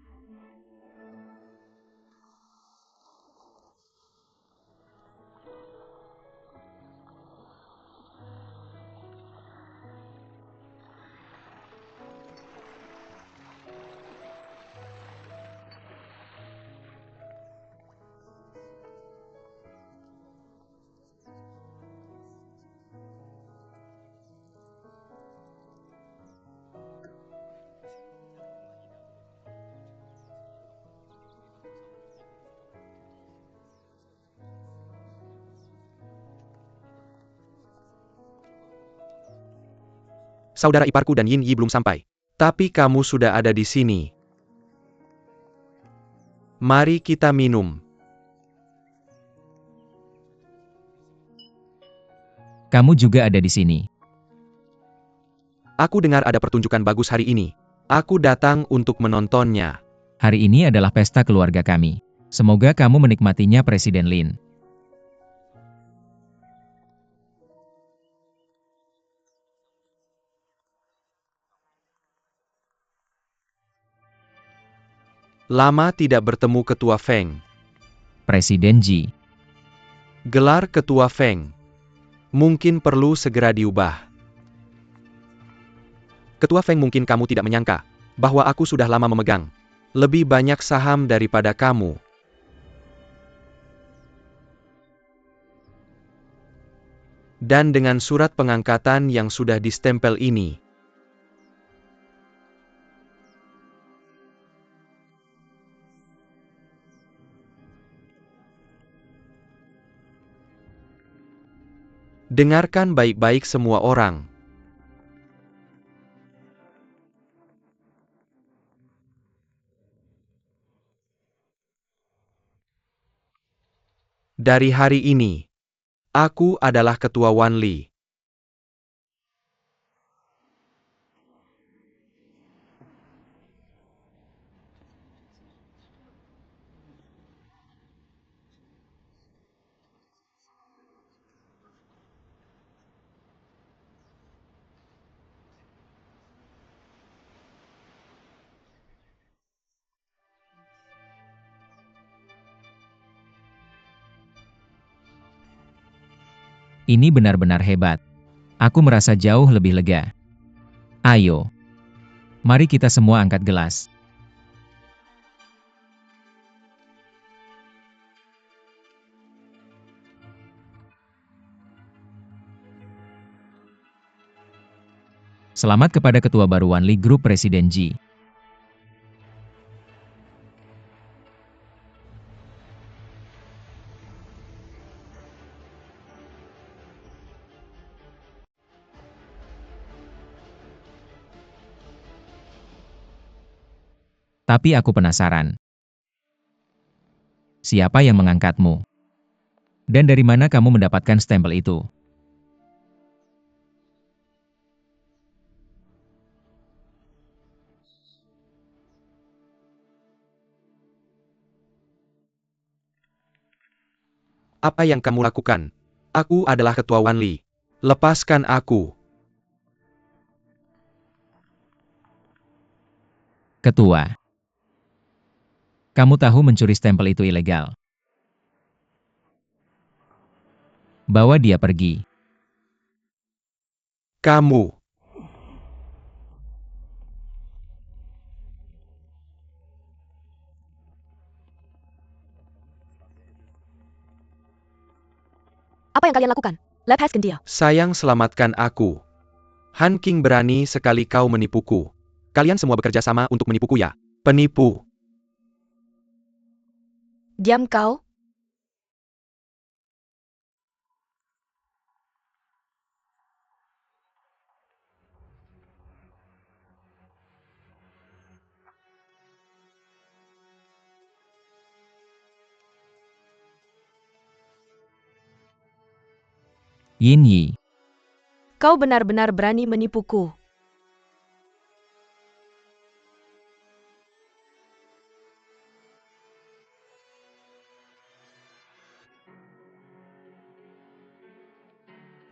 saudara iparku dan Yin Yi belum sampai. Tapi kamu sudah ada di sini. Mari kita minum. Kamu juga ada di sini. Aku dengar ada pertunjukan bagus hari ini. Aku datang untuk menontonnya. Hari ini adalah pesta keluarga kami. Semoga kamu menikmatinya, Presiden Lin. Lama tidak bertemu Ketua Feng. Presiden Ji. Gelar Ketua Feng mungkin perlu segera diubah. Ketua Feng, mungkin kamu tidak menyangka bahwa aku sudah lama memegang lebih banyak saham daripada kamu. Dan dengan surat pengangkatan yang sudah distempel ini, dengarkan baik-baik semua orang. Dari hari ini, aku adalah Ketua Wanli. Ini benar-benar hebat. Aku merasa jauh lebih lega. Ayo. Mari kita semua angkat gelas. Selamat kepada Ketua baru Wanli Group, Presiden Ji. Tapi aku penasaran. Siapa yang mengangkatmu? Dan dari mana kamu mendapatkan stempel itu? Apa yang kamu lakukan? Aku adalah Ketua Wanli. Lepaskan aku. Ketua. Kamu tahu mencuri stempel itu ilegal. Bawa dia pergi. Kamu. Apa yang kalian lakukan? Lepaskan dia. Sayang, selamatkan aku. Han King, berani sekali kau menipuku. Kalian semua bekerja sama untuk menipuku ya? Penipu. Diam kau. Yin Yi. Kau benar-benar berani menipuku.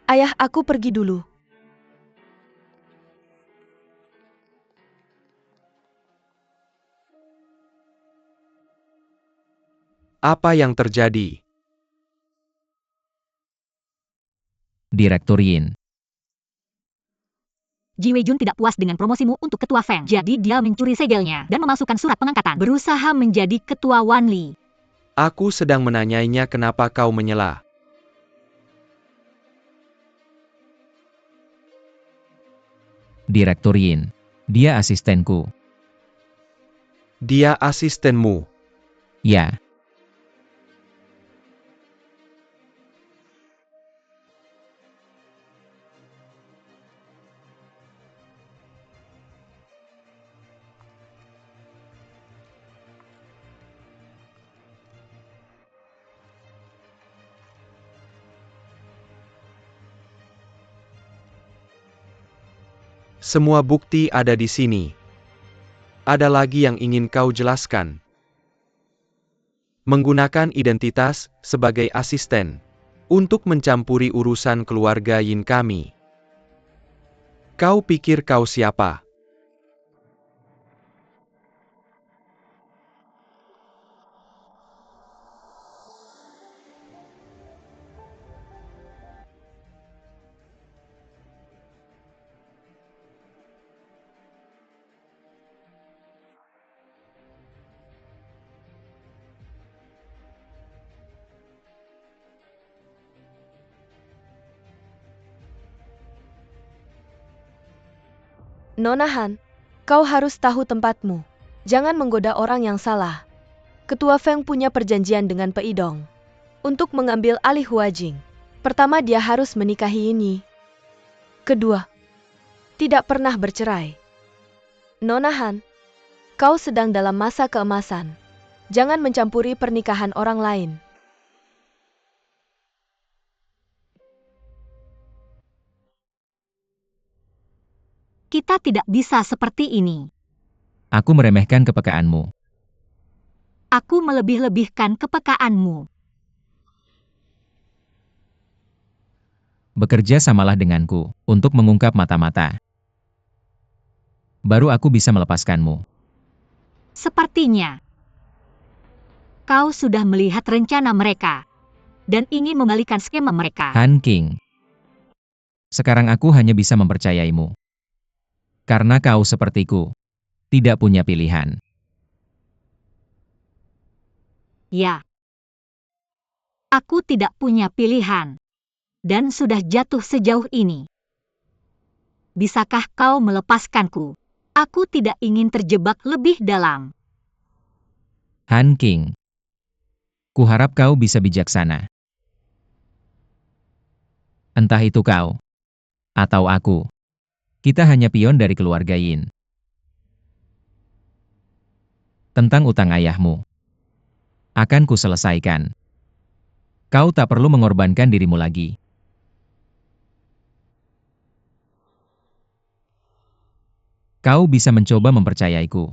Ayah, aku pergi dulu. Apa yang terjadi? Direktur Yin. Ji Weijun tidak puas dengan promosimu untuk Ketua Feng. Jadi dia mencuri segelnya dan memasukkan surat pengangkatan. Berusaha menjadi Ketua Wanli. Aku sedang menanyainya kenapa kau menyela. Direktur Yin. Dia asistenku. Dia asistenmu. Ya. Semua bukti ada di sini. Ada lagi yang ingin kau jelaskan? Menggunakan identitas sebagai asisten untuk mencampuri urusan keluarga Yin kami. Kau pikir kau siapa? Nona Han, kau harus tahu tempatmu. Jangan menggoda orang yang salah. Ketua Feng punya perjanjian dengan Peidong untuk mengambil alih Huajing. Pertama, dia harus menikahi ini. Kedua, tidak pernah bercerai. Nona Han, kau sedang dalam masa keemasan. Jangan mencampuri pernikahan orang lain. Kita tidak bisa seperti ini. Aku meremehkan kepekaanmu. Aku melebih-lebihkan kepekaanmu. Bekerja samalah denganku, untuk mengungkap mata-mata. Baru aku bisa melepaskanmu. Sepertinya kau sudah melihat rencana mereka dan ingin membalikan skema mereka. Han King. Sekarang aku hanya bisa mempercayaimu. Karena kau sepertiku, tidak punya pilihan. Ya. Aku tidak punya pilihan. Dan sudah jatuh sejauh ini. Bisakah kau melepaskanku? Aku tidak ingin terjebak lebih dalam. Han King. Kuharap kau bisa bijaksana. Entah itu kau, atau aku. Kita hanya pion dari keluarga Yin. Tentang utang ayahmu. Akan kuselesaikan. Kau tak perlu mengorbankan dirimu lagi. Kau bisa mencoba mempercayaiku.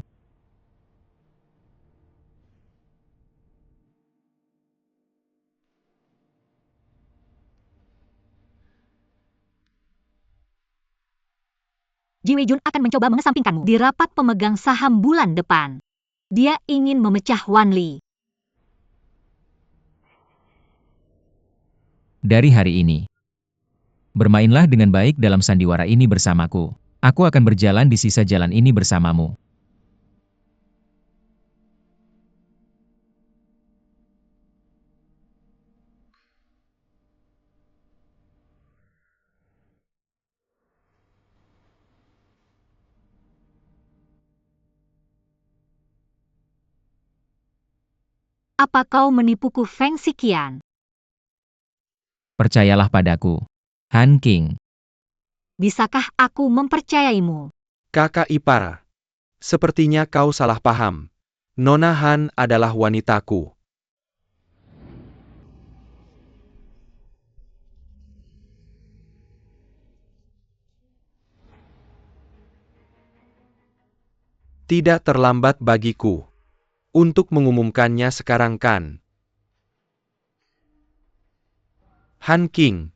Ji Wei Jun akan mencoba mengesampingkanmu di rapat pemegang saham bulan depan. Dia ingin memecah Wan Li. Dari hari ini, bermainlah dengan baik dalam sandiwara ini bersamaku. Aku akan berjalan di sisa jalan ini bersamamu. Apa kau menipuku Feng Xiqian? Percayalah padaku. Han King. Bisakah aku mempercayaimu? Kakak ipar. Sepertinya kau salah paham. Nona Han adalah wanitaku. Tidak terlambat bagiku untuk mengumumkannya sekarang kan? Han King.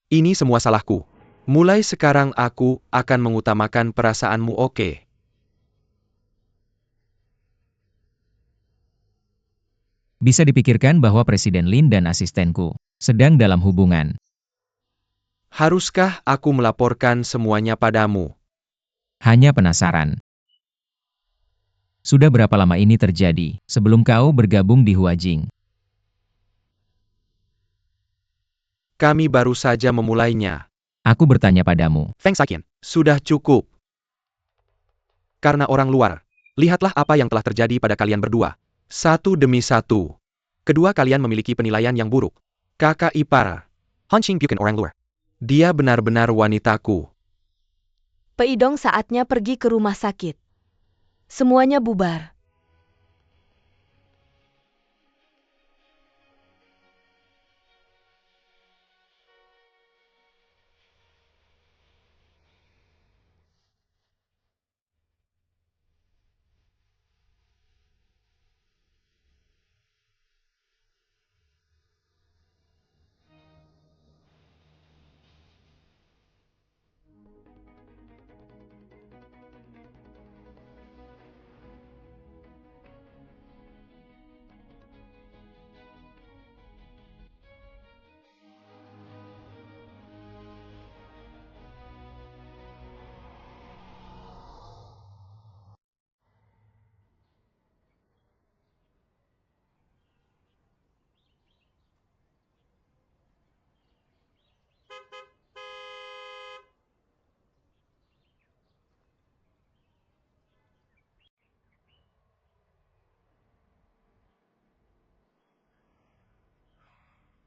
Ini semua salahku. Mulai sekarang aku akan mengutamakan perasaanmu, oke? Bisa dipikirkan bahwa Presiden Lin dan asistenku sedang dalam hubungan. Haruskah aku melaporkan semuanya padamu? Hanya penasaran. Sudah berapa lama ini terjadi sebelum kau bergabung di Huajing? Kami baru saja memulainya. Aku bertanya padamu. Feng Xiqian. Sudah cukup. Karena orang luar, lihatlah apa yang telah terjadi pada kalian berdua. Satu demi satu. Kedua kalian memiliki penilaian yang buruk. Kakak ipar. Han Qing bukan orang luar. Dia benar-benar wanitaku. Peidong saatnya pergi ke rumah sakit. Semuanya bubar.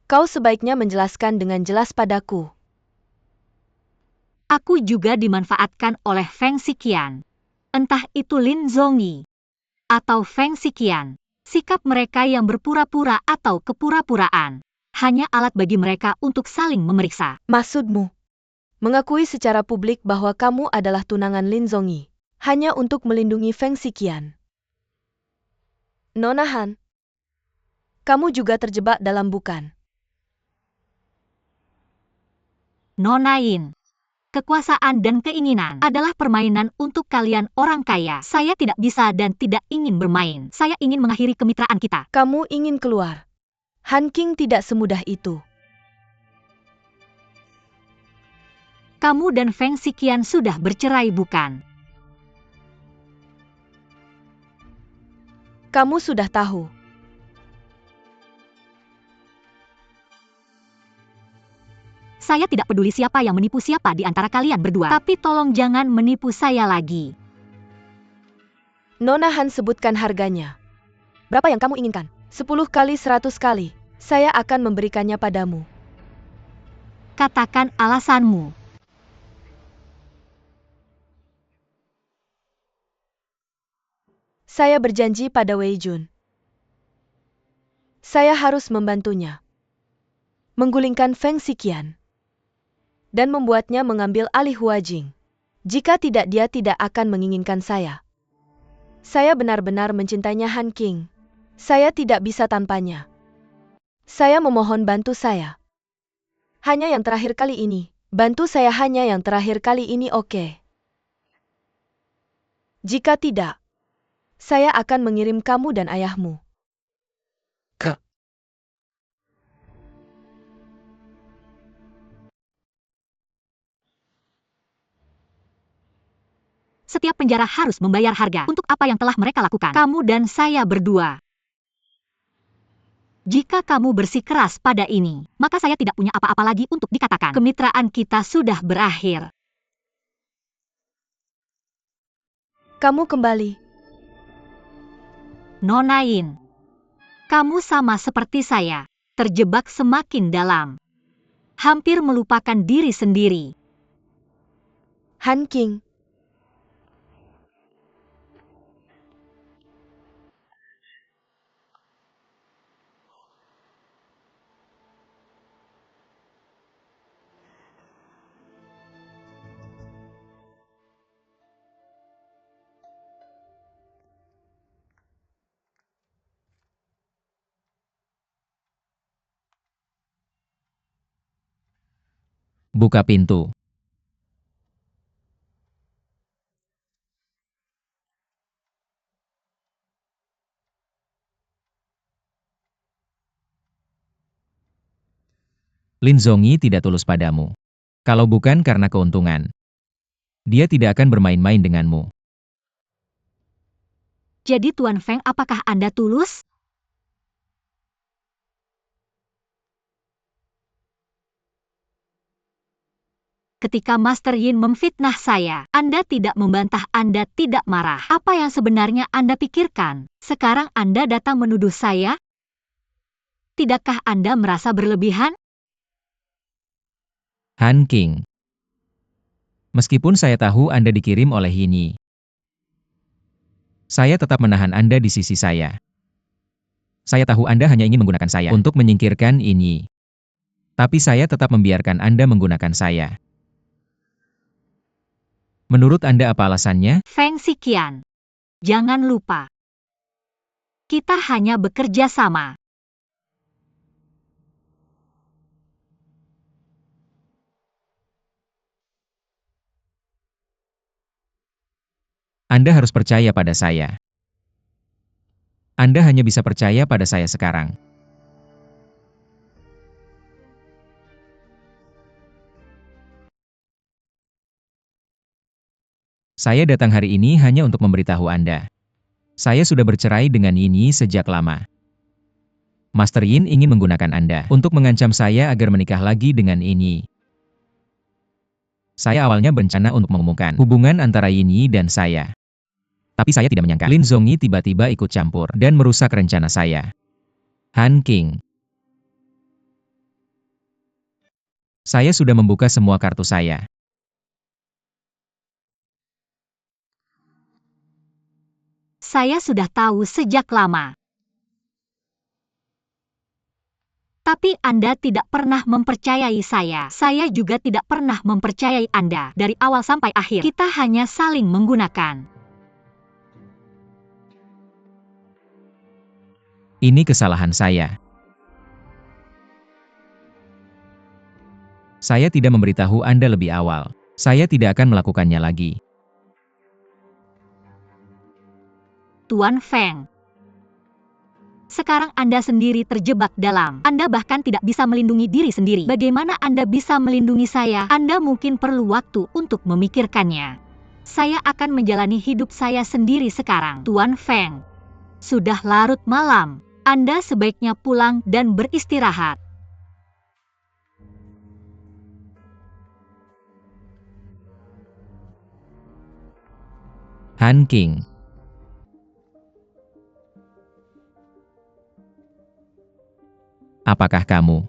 Kau sebaiknya menjelaskan dengan jelas padaku. Aku juga dimanfaatkan oleh Feng Xiqian. Entah itu Lin Zongyi atau Feng Xiqian. Sikap mereka yang berpura-pura atau kepura-puraan hanya alat bagi mereka untuk saling memeriksa. Maksudmu, mengakui secara publik bahwa kamu adalah tunangan Lin Zongyi, hanya untuk melindungi Feng Xiqian. Nona Han, kamu juga terjebak dalam bukan? Nona Yin, kekuasaan dan keinginan adalah permainan untuk kalian orang kaya. Saya tidak bisa dan tidak ingin bermain. Saya ingin mengakhiri kemitraan kita. Kamu ingin keluar. Han King tidak semudah itu. Kamu dan Feng Xiqian sudah bercerai bukan? Kamu sudah tahu. Saya tidak peduli siapa yang menipu siapa di antara kalian berdua. Tapi tolong jangan menipu saya lagi. Nona Han sebutkan harganya. Berapa yang kamu inginkan? 10 kali 100 kali. Saya akan memberikannya padamu. Katakan alasanmu. Saya berjanji pada Wei Jun. Saya harus membantunya. Menggulingkan Feng Xiqian. Dan membuatnya mengambil alih Hua Jing. Jika tidak, dia tidak akan menginginkan saya. Saya benar-benar mencintainya Han King. Saya tidak bisa tanpanya. Saya memohon bantu saya. Hanya yang terakhir kali ini. Bantu saya hanya yang terakhir kali ini, oke? Jika tidak, saya akan mengirim kamu dan ayahmu. Kak. Setiap penjara harus membayar harga untuk apa yang telah mereka lakukan. Kamu dan saya berdua. Jika kamu bersikeras pada ini, maka saya tidak punya apa-apa lagi untuk dikatakan. Kemitraan kita sudah berakhir. Kamu kembali. Nona Yin, kamu sama seperti saya, terjebak semakin dalam. Hampir melupakan diri sendiri. Han King. Buka pintu. Lin Zongyi tidak tulus padamu. Kalau bukan karena keuntungan, dia tidak akan bermain-main denganmu. Jadi Tuan Feng, apakah Anda tulus? Ketika Master Yin memfitnah saya, Anda tidak membantah, Anda tidak marah. Apa yang sebenarnya Anda pikirkan? Sekarang Anda datang menuduh saya? Tidakkah Anda merasa berlebihan? Han King. Meskipun saya tahu Anda dikirim oleh Yinyi, saya tetap menahan Anda di sisi saya. Saya tahu Anda hanya ingin menggunakan saya untuk menyingkirkan Yinyi. Tapi saya tetap membiarkan Anda menggunakan saya. Menurut Anda apa alasannya? Feng Xiqian, jangan lupa. Kita hanya bekerja sama. Anda harus percaya pada saya. Anda hanya bisa percaya pada saya sekarang. Saya datang hari ini hanya untuk memberitahu Anda. Saya sudah bercerai dengan Yinyi sejak lama. Master Yin ingin menggunakan Anda untuk mengancam saya agar menikah lagi dengan Yinyi. Saya awalnya berencana untuk mengumumkan hubungan antara Yinyi dan saya. Tapi saya tidak menyangka Lin Zongyi tiba-tiba ikut campur dan merusak rencana saya. Han King. Saya sudah membuka semua kartu saya. Saya sudah tahu sejak lama. Tapi Anda tidak pernah mempercayai saya. Saya juga tidak pernah mempercayai Anda. Dari awal sampai akhir, kita hanya saling menggunakan. Ini kesalahan saya. Saya tidak memberitahu Anda lebih awal. Saya tidak akan melakukannya lagi. Tuan Feng. Sekarang Anda sendiri terjebak dalam. Anda bahkan tidak bisa melindungi diri sendiri. Bagaimana Anda bisa melindungi saya? Anda mungkin perlu waktu untuk memikirkannya. Saya akan menjalani hidup saya sendiri sekarang. Tuan Feng. Sudah larut malam. Anda sebaiknya pulang dan beristirahat. Han King. Apakah kamu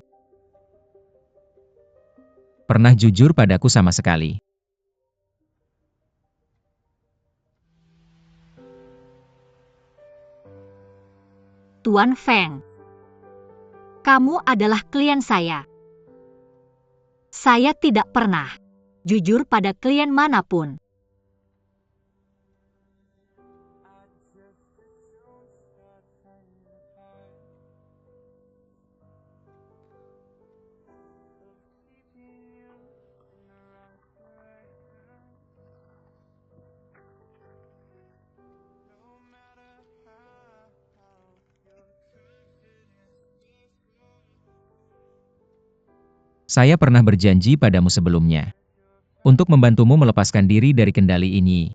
pernah jujur padaku sama sekali? Tuan Feng. Kamu adalah klien saya. Saya tidak pernah jujur pada klien manapun. Saya pernah berjanji padamu sebelumnya untuk membantumu melepaskan diri dari kendali ini.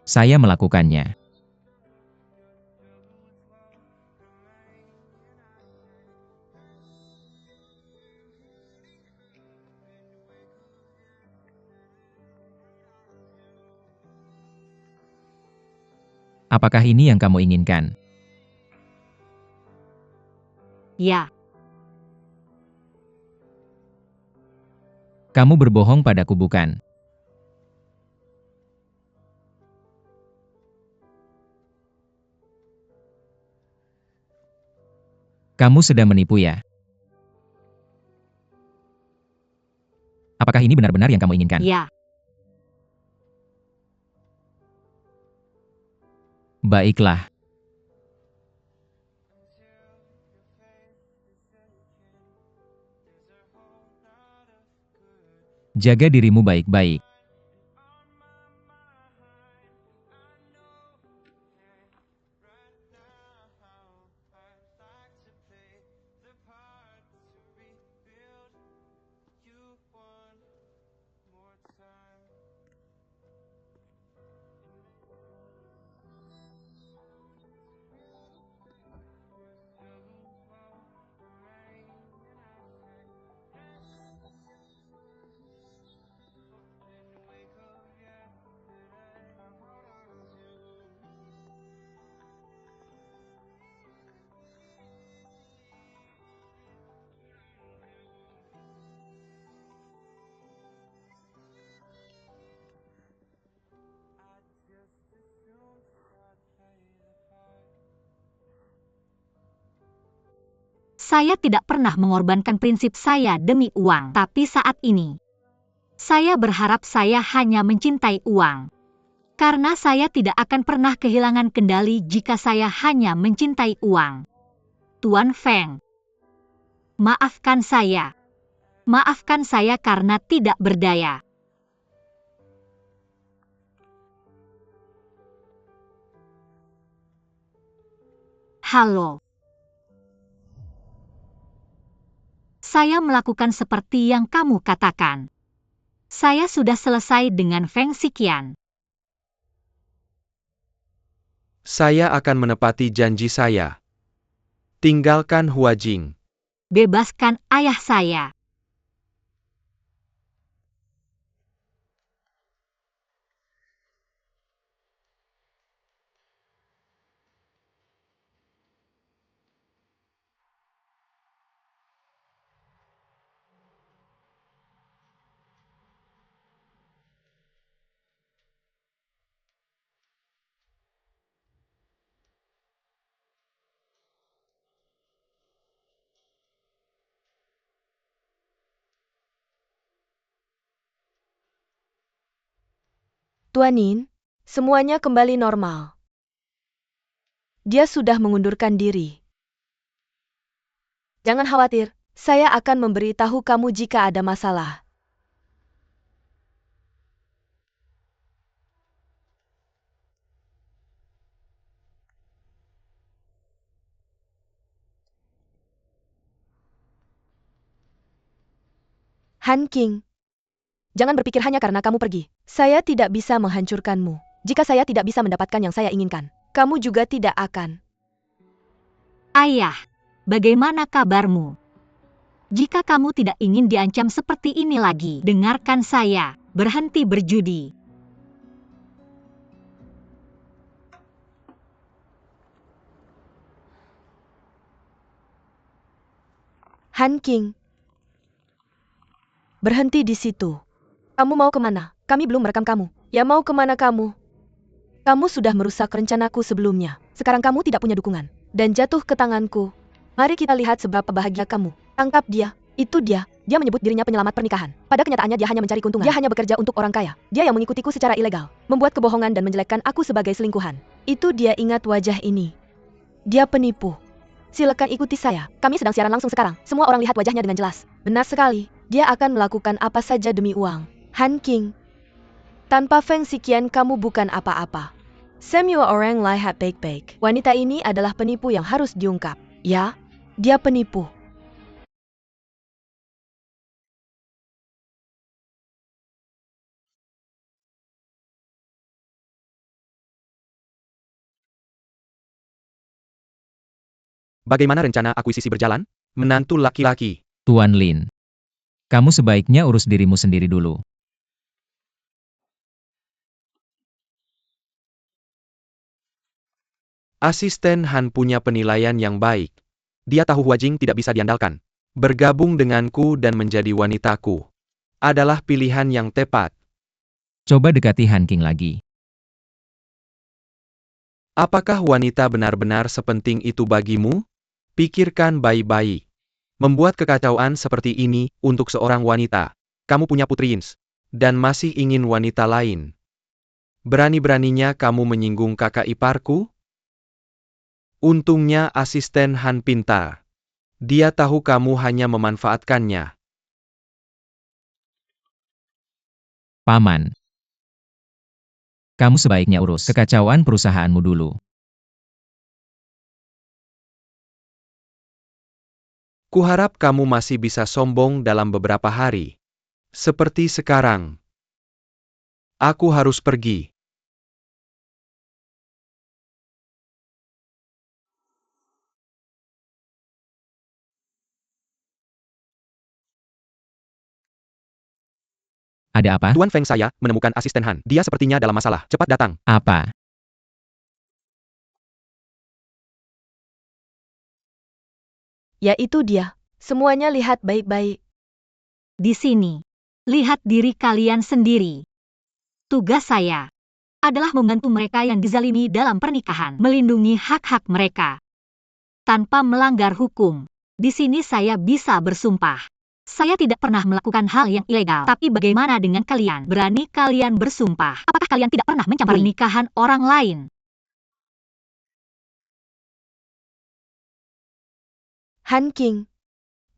Saya melakukannya. Apakah ini yang kamu inginkan? Ya. Kamu berbohong padaku, bukan? Kamu sedang menipu, ya? Apakah ini benar-benar yang kamu inginkan? Ya. Baiklah. Jaga dirimu baik-baik. Saya tidak pernah mengorbankan prinsip saya demi uang, tapi saat ini, saya berharap saya hanya mencintai uang. Karena saya tidak akan pernah kehilangan kendali jika saya hanya mencintai uang. Tuan Feng. Maafkan saya. Maafkan saya karena tidak berdaya. Halo. Saya melakukan seperti yang kamu katakan. Saya sudah selesai dengan Feng Xiqian. Saya akan menepati janji saya. Tinggalkan Huajing. Bebaskan ayah saya. Tuan Yin, semuanya kembali normal. Dia sudah mengundurkan diri. Jangan khawatir, saya akan memberitahu kamu jika ada masalah. Han King, jangan berpikir hanya karena kamu pergi. Saya tidak bisa menghancurkanmu. Jika saya tidak bisa mendapatkan yang saya inginkan, kamu juga tidak akan. Ayah, bagaimana kabarmu? Jika kamu tidak ingin diancam seperti ini lagi, dengarkan saya, berhenti berjudi. Han King, berhenti di situ. Kamu mau kemana? Kami belum merekam kamu. Ya mau kemana kamu? Kamu sudah merusak rencanaku sebelumnya. Sekarang kamu tidak punya dukungan. Dan jatuh ke tanganku. Mari kita lihat seberapa bahagia kamu. Tangkap dia. Itu dia. Dia menyebut dirinya penyelamat pernikahan. Pada kenyataannya dia hanya mencari keuntungan. Dia hanya bekerja untuk orang kaya. Dia yang mengikutiku secara ilegal. Membuat kebohongan dan menjelekkan aku sebagai selingkuhan. Itu dia. Ingat wajah ini. Dia penipu. Silakan ikuti saya. Kami sedang siaran langsung sekarang. Semua orang lihat wajahnya dengan jelas. Benar sekali. Dia akan melakukan apa saja demi uang. Han King, tanpa Feng Xiqian kamu bukan apa-apa. Semua orang lihat baik-baik. Wanita ini adalah penipu yang harus diungkap. Ya, dia penipu. Bagaimana rencana akuisisi berjalan? Menantu laki-laki. Tuan Lin. Kamu sebaiknya urus dirimu sendiri dulu. Asisten Han punya penilaian yang baik. Dia tahu Hua Jing tidak bisa diandalkan. Bergabung denganku dan menjadi wanitaku adalah pilihan yang tepat. Coba dekati Han King lagi. Apakah wanita benar-benar sepenting itu bagimu? Pikirkan baik-baik. Membuat kekacauan seperti ini untuk seorang wanita. Kamu punya putri Yins, dan masih ingin wanita lain. Berani-beraninya kamu menyinggung kakak iparku? Untungnya asisten Han pintar. Dia tahu kamu hanya memanfaatkannya. Paman. Kamu sebaiknya urus kekacauan perusahaanmu dulu. Kuharap kamu masih bisa sombong dalam beberapa hari. Seperti sekarang. Aku harus pergi. Ada apa? Tuan Feng, saya menemukan asisten Han. Dia sepertinya dalam masalah. Cepat datang. Apa? Ya itu dia. Semuanya lihat baik-baik. Di sini, lihat diri kalian sendiri. Tugas saya adalah membantu mereka yang dizalimi dalam pernikahan, melindungi hak-hak mereka tanpa melanggar hukum. Di sini saya bisa bersumpah. Saya tidak pernah melakukan hal yang ilegal. Tapi bagaimana dengan kalian? Berani kalian bersumpah? Apakah kalian tidak pernah mencampuri pernikahan orang lain? Han King,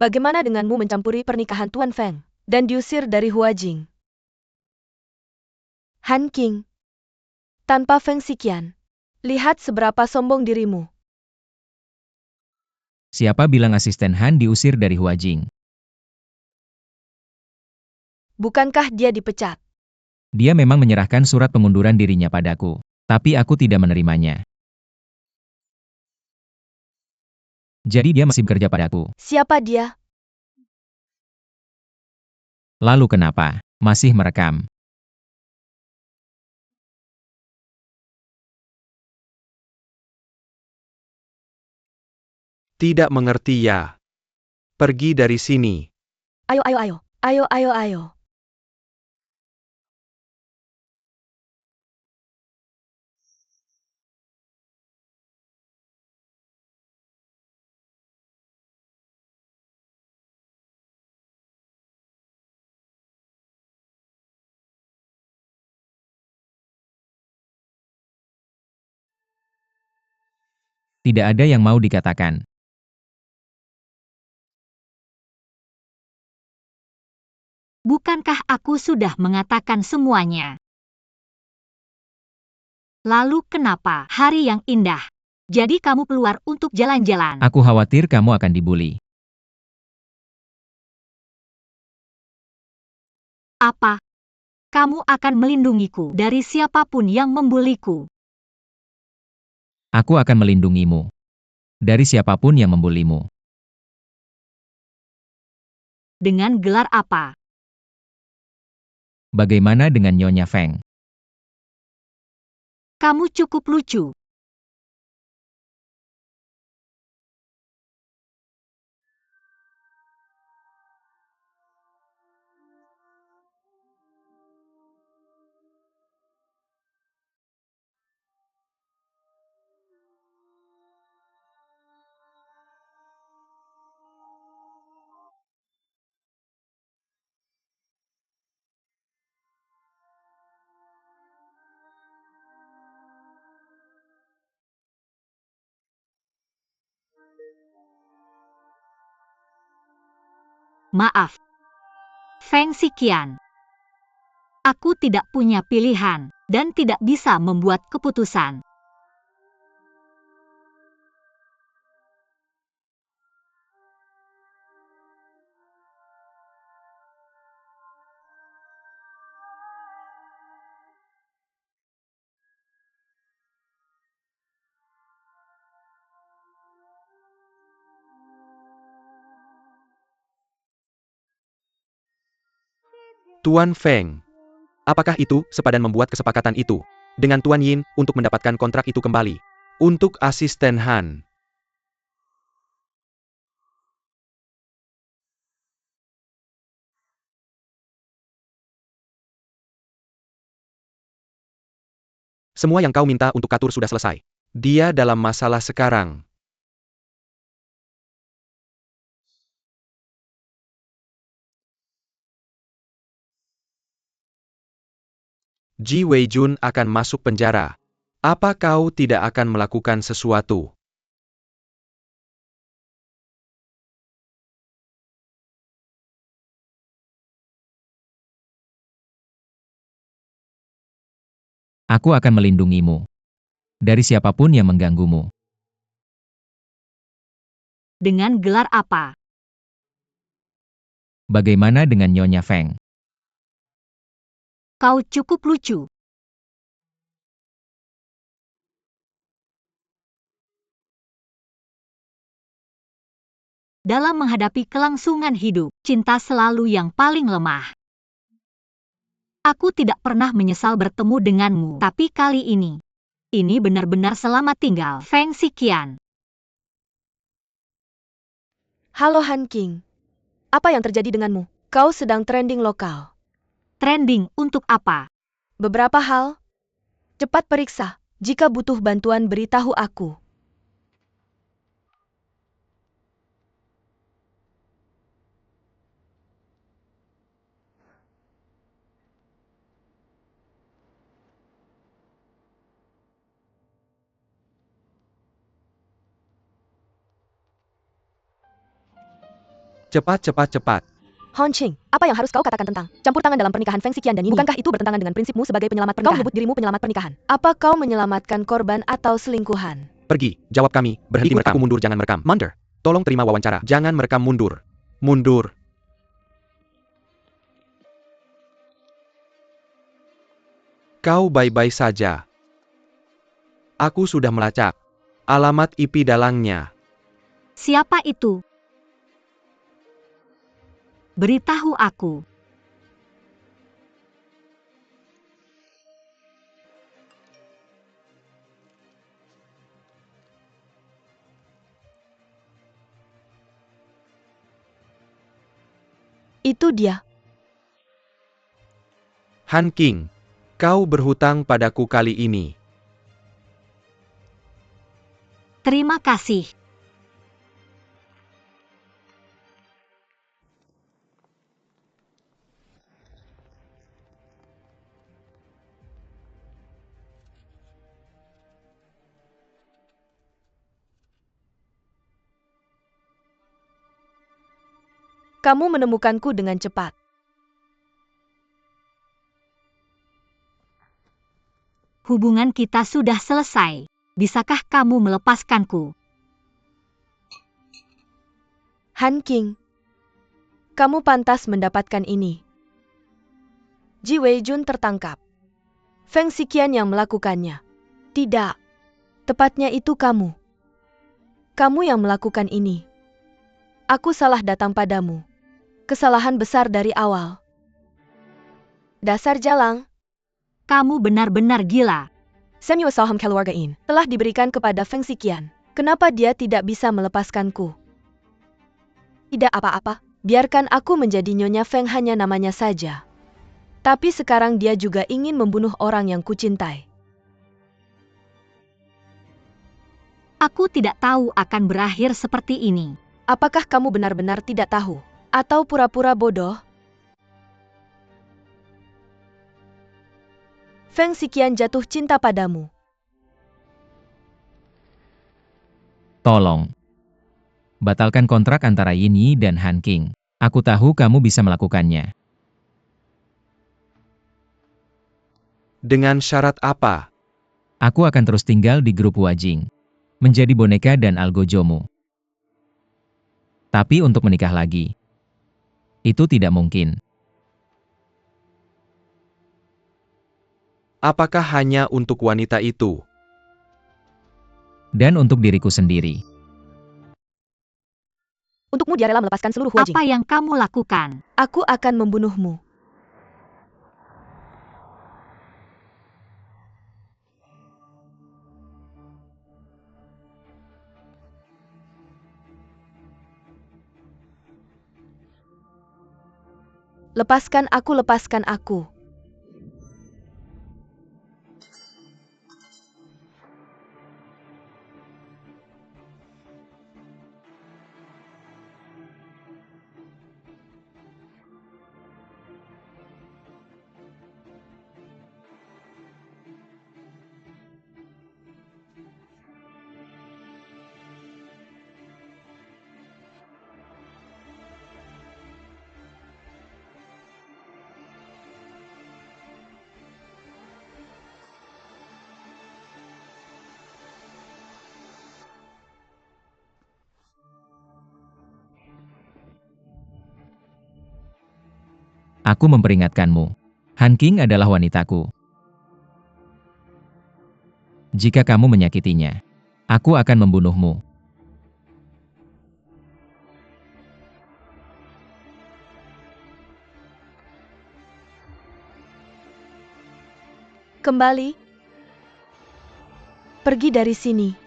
bagaimana denganmu mencampuri pernikahan Tuan Feng dan diusir dari Hua Jing? Han King, tanpa Feng Xiqian, lihat seberapa sombong dirimu. Siapa bilang asisten Han diusir dari Hua Jing? Bukankah dia dipecat? Dia memang menyerahkan surat pengunduran dirinya padaku. Tapi aku tidak menerimanya. Jadi dia masih bekerja padaku. Siapa dia? Lalu kenapa? Masih merekam. Tidak mengerti ya. Pergi dari sini. Ayo, ayo, ayo. Ayo, ayo, ayo. Tidak ada yang mau dikatakan. Bukankah aku sudah mengatakan semuanya? Lalu kenapa hari yang indah? Jadi kamu keluar untuk jalan-jalan. Aku khawatir kamu akan dibully. Apa? Kamu akan melindungiku dari siapapun yang membuliku. Aku akan melindungimu dari siapapun yang membulimu. Dengan gelar apa? Bagaimana dengan Nyonya Feng? Kamu cukup lucu. Maaf. Feng Xiqian. Aku tidak punya pilihan dan tidak bisa membuat keputusan. Tuan Feng. Apakah itu sepadan membuat kesepakatan itu dengan Tuan Yin untuk mendapatkan kontrak itu kembali? Untuk asisten Han. Semua yang kau minta untuk Katur sudah selesai. Dia dalam masalah sekarang. Ji Weijun akan masuk penjara. Apa kau tidak akan melakukan sesuatu? Aku akan melindungimu dari siapapun yang mengganggumu. Dengan gelar apa? Bagaimana dengan Nyonya Feng? Kau cukup lucu. Dalam menghadapi kelangsungan hidup, cinta selalu yang paling lemah. Aku tidak pernah menyesal bertemu denganmu, tapi kali ini benar-benar selamat tinggal, Feng Xiqian. Halo Han King. Apa yang terjadi denganmu? Kau sedang trending lokal. Trending untuk apa? Beberapa hal. Cepat periksa. Jika butuh bantuan beritahu aku. Cepat, cepat, cepat. Hon Qing, apa yang harus kau katakan tentang campur tangan dalam pernikahan Feng Xiqian dan Yin? Bukankah itu bertentangan dengan prinsipmu sebagai penyelamat pernikahan? Kau menyebut dirimu penyelamat pernikahan. Apa kau menyelamatkan korban atau selingkuhan? Pergi, jawab kami. Berhenti merekam. Aku mundur, jangan merekam. Munder, tolong terima wawancara. Jangan merekam, mundur. Mundur. Kau baik-baik saja. Aku sudah melacak alamat IP dalangnya. Siapa itu? Beritahu aku. Itu dia. Han King, kau berhutang padaku kali ini. Terima kasih. Kamu menemukanku dengan cepat. Hubungan kita sudah selesai. Bisakah kamu melepaskanku? Han King, kamu pantas mendapatkan ini. Ji Weijun tertangkap. Feng Xiqian yang melakukannya. Tidak. Tepatnya itu kamu. Kamu yang melakukan ini. Aku salah datang padamu. Kesalahan besar dari awal. Dasar jalang. Kamu benar-benar gila. Samuel Saham keluargain telah diberikan kepada Feng Xiqian. Kenapa dia tidak bisa melepaskanku? Tidak apa-apa, biarkan aku menjadi Nyonya Feng, hanya namanya saja. Tapi sekarang dia juga ingin membunuh orang yang kucintai. Aku tidak tahu akan berakhir seperti ini. Apakah kamu benar-benar tidak tahu? Atau pura-pura bodoh? Feng Xiqian jatuh cinta padamu. Tolong. Batalkan kontrak antara Yini dan Han King. Aku tahu kamu bisa melakukannya. Dengan syarat apa? Aku akan terus tinggal di grup Wajing. Menjadi boneka dan algojomu. Tapi untuk menikah lagi, itu tidak mungkin. Apakah hanya untuk wanita itu? Dan untuk diriku sendiri. Untukmu dia rela melepaskan seluruh Wajing. Apa yang kamu lakukan? Aku akan membunuhmu. Lepaskan aku, lepaskan aku. Aku memperingatkanmu. Han King adalah wanitaku. Jika kamu menyakitinya, aku akan membunuhmu. Kembali. Pergi dari sini.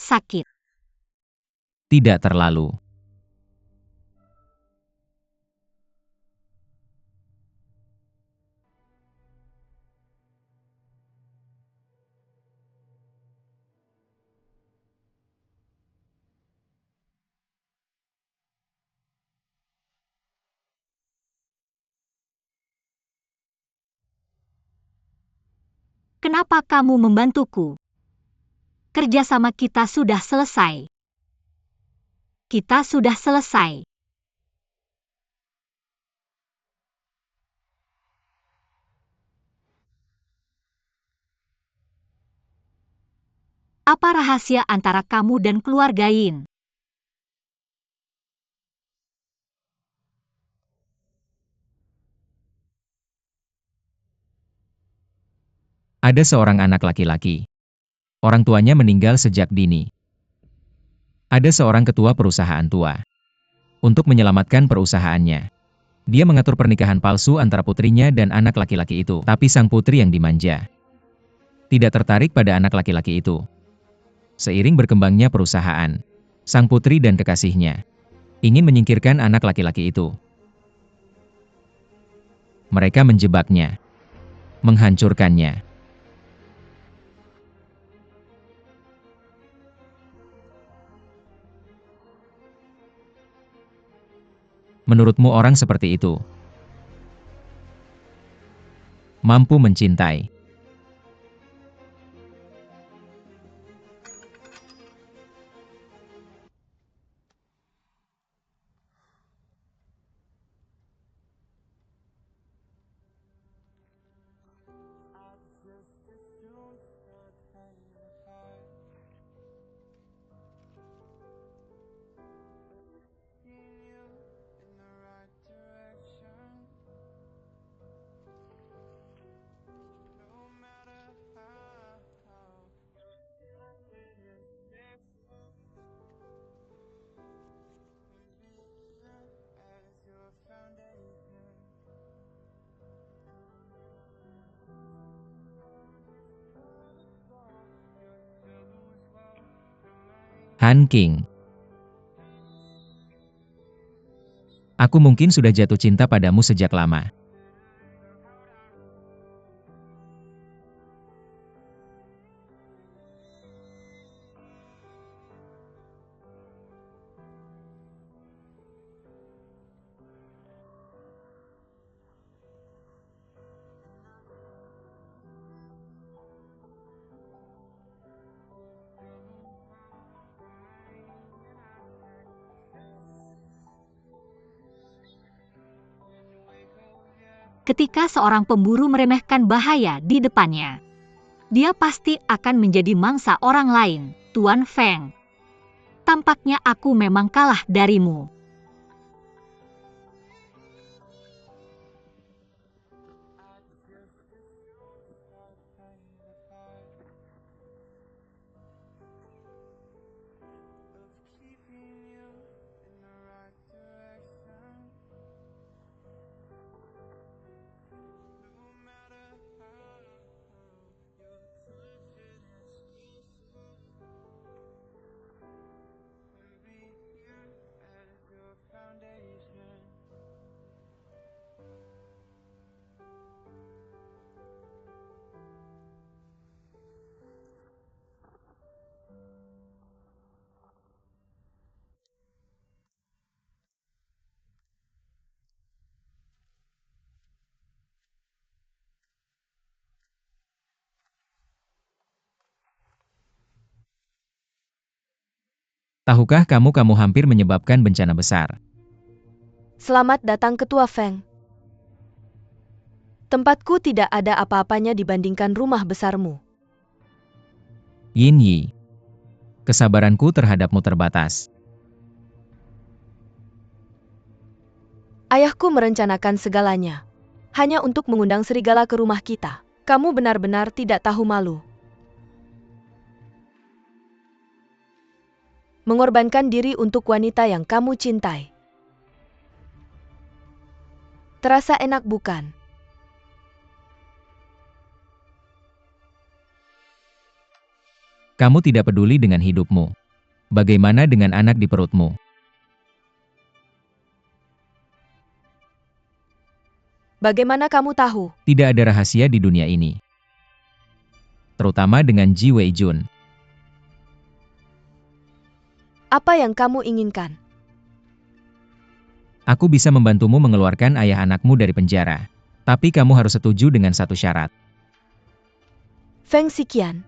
Sakit. Tidak terlalu. Kenapa kamu membantuku? Kerjasama kita sudah selesai. Kita sudah selesai. Apa rahasia antara kamu dan keluarga Yin? Ada seorang anak laki-laki. Orang tuanya meninggal sejak dini. Ada seorang ketua perusahaan tua. Untuk menyelamatkan perusahaannya, dia mengatur pernikahan palsu antara putrinya dan anak laki-laki itu. Tapi sang putri yang dimanja tidak tertarik pada anak laki-laki itu. Seiring berkembangnya perusahaan, sang putri dan kekasihnya ingin menyingkirkan anak laki-laki itu. Mereka menjebaknya, menghancurkannya. Menurutmu orang seperti itu mampu mencintai? Han King. Aku mungkin sudah jatuh cinta padamu sejak lama. Ketika seorang pemburu meremehkan bahaya di depannya, dia pasti akan menjadi mangsa orang lain, Tuan Feng. Tampaknya aku memang kalah darimu. Tahukah kamu hampir menyebabkan bencana besar? Selamat datang Ketua Feng. Tempatku tidak ada apa-apanya dibandingkan rumah besarmu. Yin Yi. Kesabaranku terhadapmu terbatas. Ayahku merencanakan segalanya. Hanya untuk mengundang serigala ke rumah kita. Kamu benar-benar tidak tahu malu. Mengorbankan diri untuk wanita yang kamu cintai. Terasa enak bukan? Kamu tidak peduli dengan hidupmu. Bagaimana dengan anak di perutmu? Bagaimana kamu tahu? Tidak ada rahasia di dunia ini. Terutama dengan Ji Wei-jun. Apa yang kamu inginkan? Aku bisa membantumu mengeluarkan ayah anakmu dari penjara. Tapi kamu harus setuju dengan satu syarat. Feng Xiqian.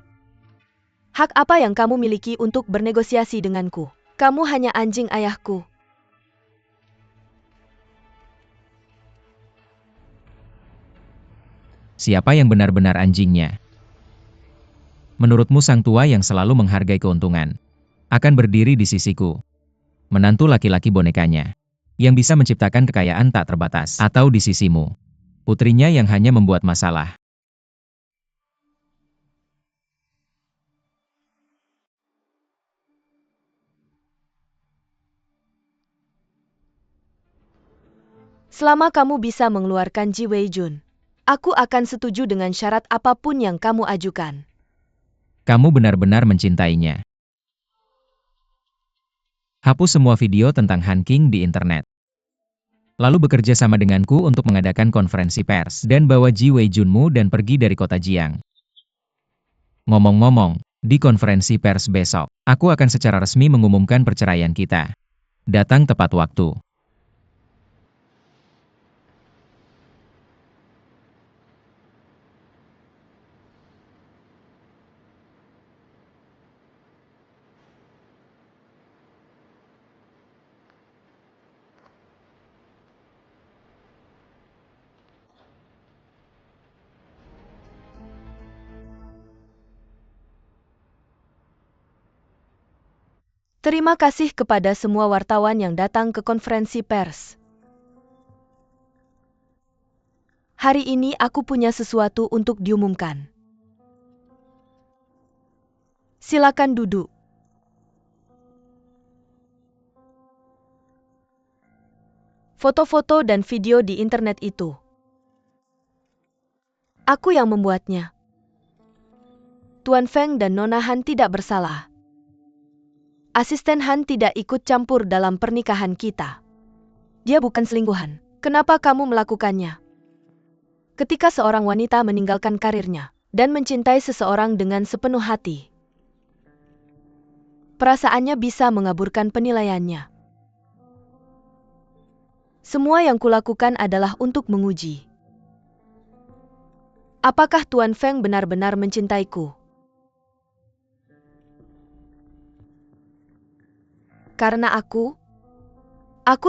Hak apa yang kamu miliki untuk bernegosiasi denganku? Kamu hanya anjing ayahku. Siapa yang benar-benar anjingnya? Menurutmu sang tua yang selalu menghargai keuntungan akan berdiri di sisiku. Menantu laki-laki bonekanya yang bisa menciptakan kekayaan tak terbatas, atau di sisimu, putrinya yang hanya membuat masalah. Selama kamu bisa mengeluarkan Ji Wei-jun, aku akan setuju dengan syarat apapun yang kamu ajukan. Kamu benar-benar mencintainya. Hapus semua video tentang Han King di internet. Lalu bekerja sama denganku untuk mengadakan konferensi pers dan bawa Ji Wei-junmu dan pergi dari kota Jiang. Ngomong-ngomong, di konferensi pers besok, aku akan secara resmi mengumumkan perceraian kita. Datang tepat waktu. Terima kasih kepada semua wartawan yang datang ke konferensi pers. Hari ini aku punya sesuatu untuk diumumkan. Silakan duduk. Foto-foto dan video di internet itu, aku yang membuatnya. Tuan Feng dan Nona Han tidak bersalah. Asisten Han tidak ikut campur dalam pernikahan kita. Dia bukan selingkuhan. Kenapa kamu melakukannya? Ketika seorang wanita meninggalkan karirnya dan mencintai seseorang dengan sepenuh hati, perasaannya bisa mengaburkan penilaiannya. Semua yang kulakukan adalah untuk menguji. Apakah Tuan Feng benar-benar mencintaiku? Karena aku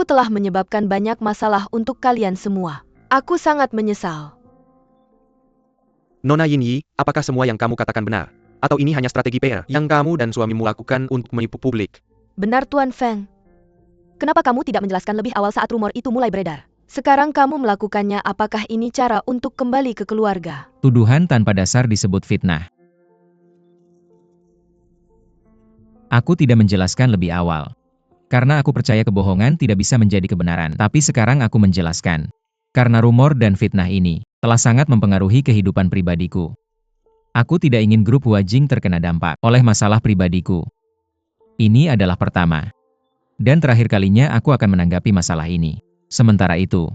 telah menyebabkan banyak masalah untuk kalian semua. Aku sangat menyesal. Nona Yinyi, apakah semua yang kamu katakan benar? Atau ini hanya strategi PR yang kamu dan suamimu lakukan untuk menipu publik? Benar Tuan Feng. Kenapa kamu tidak menjelaskan lebih awal saat rumor itu mulai beredar? Sekarang kamu melakukannya, apakah ini cara untuk kembali ke keluarga? Tuduhan tanpa dasar disebut fitnah. Aku tidak menjelaskan lebih awal. Karena aku percaya kebohongan tidak bisa menjadi kebenaran. Tapi sekarang aku menjelaskan. Karena rumor dan fitnah ini telah sangat mempengaruhi kehidupan pribadiku. Aku tidak ingin grup Wajing terkena dampak oleh masalah pribadiku. Ini adalah pertama dan terakhir kalinya aku akan menanggapi masalah ini. Sementara itu,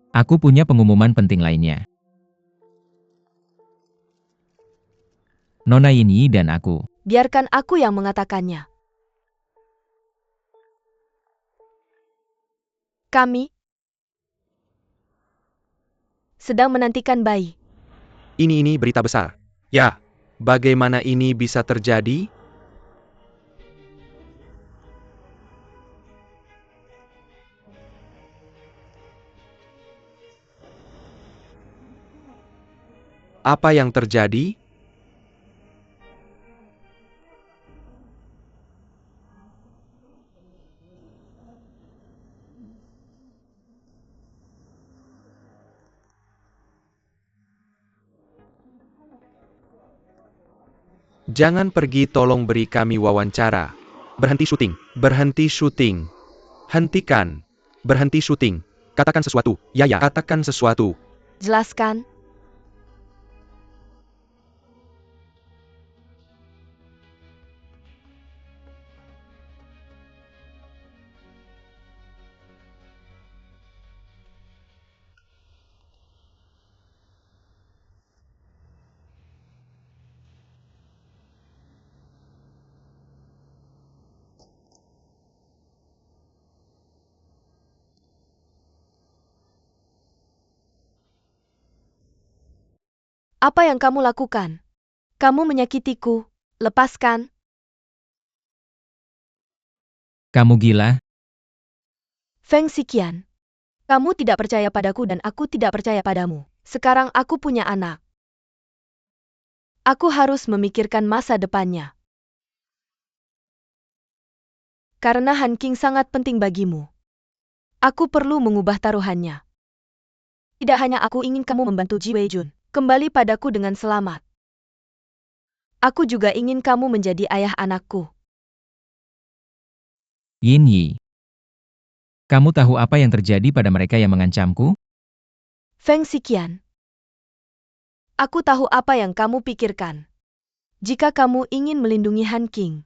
aku punya pengumuman penting lainnya. Nona Yinyi dan aku. Biarkan aku yang mengatakannya. Kami sedang menantikan bayi. Ini berita besar. Ya, bagaimana ini bisa terjadi? Apa yang terjadi? Jangan pergi, tolong beri kami wawancara. Berhenti syuting. Berhenti syuting. Hentikan. Berhenti syuting. Katakan sesuatu. Ya, katakan sesuatu. Jelaskan. Apa yang kamu lakukan? Kamu menyakitiku. Lepaskan. Kamu gila? Feng Xiqian. Kamu tidak percaya padaku dan aku tidak percaya padamu. Sekarang aku punya anak. Aku harus memikirkan masa depannya. Karena Han Qing sangat penting bagimu. Aku perlu mengubah taruhannya. Tidak hanya aku ingin kamu membantu Ji Weijun kembali padaku dengan selamat. Aku juga ingin kamu menjadi ayah anakku. Yin Yi. Kamu tahu apa yang terjadi pada mereka yang mengancamku? Feng Xiqian. Aku tahu apa yang kamu pikirkan. Jika kamu ingin melindungi Han Qing,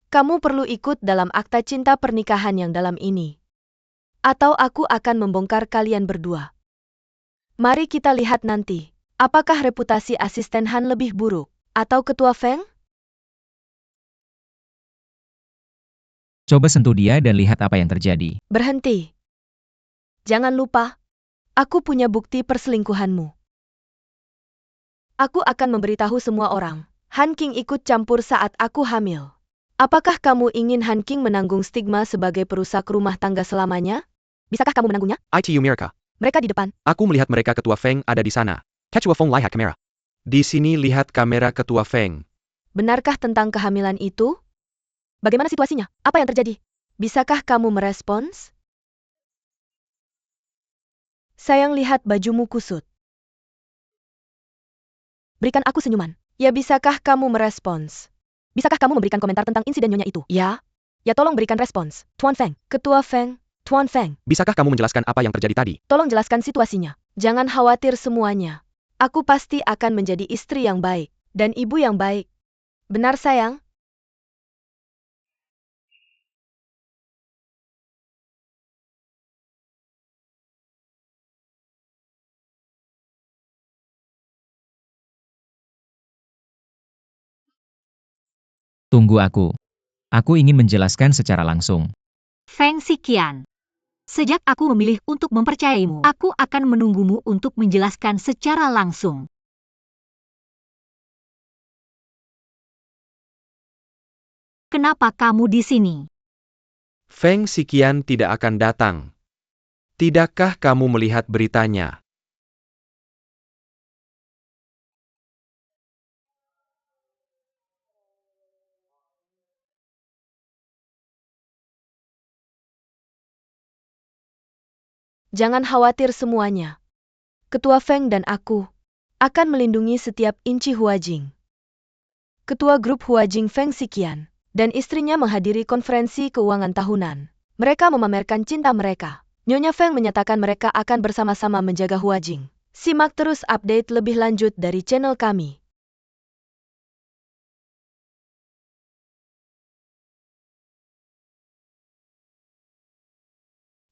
kamu perlu ikut dalam akta cinta pernikahan yang dalam ini. Atau aku akan membongkar kalian berdua. Mari kita lihat nanti, apakah reputasi asisten Han lebih buruk, atau ketua Feng? Coba sentuh dia dan lihat apa yang terjadi. Berhenti. Jangan lupa, aku punya bukti perselingkuhanmu. Aku akan memberitahu semua orang, Han Qing ikut campur saat aku hamil. Apakah kamu ingin Han Qing menanggung stigma sebagai perusak rumah tangga selamanya? Bisakah kamu menanggungnya? ITU Mirka. Mereka di depan. Aku melihat mereka ketua Feng ada di sana. Ketua Feng lihat kamera. Di sini lihat kamera ketua Feng. Benarkah tentang kehamilan itu? Bagaimana situasinya? Apa yang terjadi? Bisakah kamu merespons? Sayang lihat bajumu kusut. Berikan aku senyuman. Ya bisakah kamu merespons? Bisakah kamu memberikan komentar tentang insiden nyonya itu? Ya? Ya tolong berikan respons. Tuan Feng. Ketua Feng. Tuan Feng. Bisakah kamu menjelaskan apa yang terjadi tadi? Tolong jelaskan situasinya. Jangan khawatir semuanya. Aku pasti akan menjadi istri yang baik. Dan ibu yang baik. Benar sayang? Tunggu aku. Aku ingin menjelaskan secara langsung. Feng Xiqian. Sejak aku memilih untuk mempercayaimu, aku akan menunggumu untuk menjelaskan secara langsung. Kenapa kamu di sini? Feng Xiqian tidak akan datang. Tidakkah kamu melihat beritanya? Jangan khawatir semuanya. Ketua Feng dan aku akan melindungi setiap inci Huajing. Ketua grup Huajing Feng Xiqian dan istrinya menghadiri konferensi keuangan tahunan. Mereka memamerkan cinta mereka. Nyonya Feng menyatakan mereka akan bersama-sama menjaga Huajing. Simak terus update lebih lanjut dari channel kami.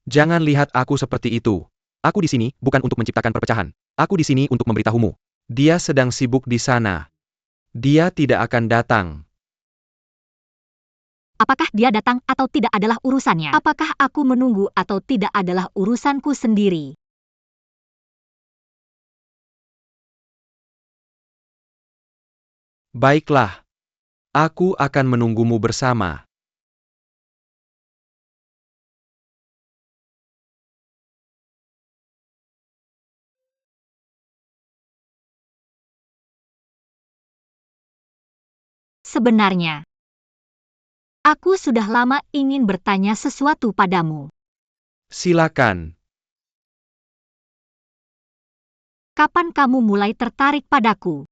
Jangan lihat aku seperti itu. Aku di sini bukan untuk menciptakan perpecahan. Aku di sini untuk memberitahumu. Dia sedang sibuk di sana. Dia tidak akan datang. Apakah dia datang atau tidak adalah urusannya? Apakah aku menunggu atau tidak adalah urusanku sendiri? Baiklah. Aku akan menunggumu bersama. Sebenarnya, aku sudah lama ingin bertanya sesuatu padamu. Silakan. Kapan kamu mulai tertarik padaku?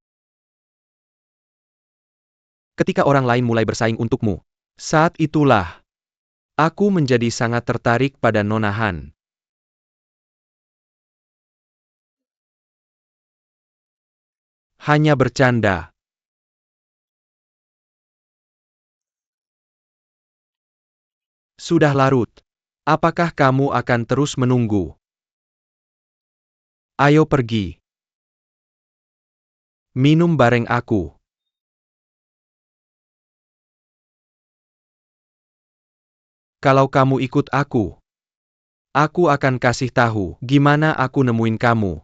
Ketika orang lain mulai bersaing untukmu. Saat itulah. Aku menjadi sangat tertarik pada Nona Han. Hanya bercanda. Sudah larut. Apakah kamu akan terus menunggu? Ayo pergi. Minum bareng aku. Kalau kamu ikut aku akan kasih tahu gimana aku nemuin kamu.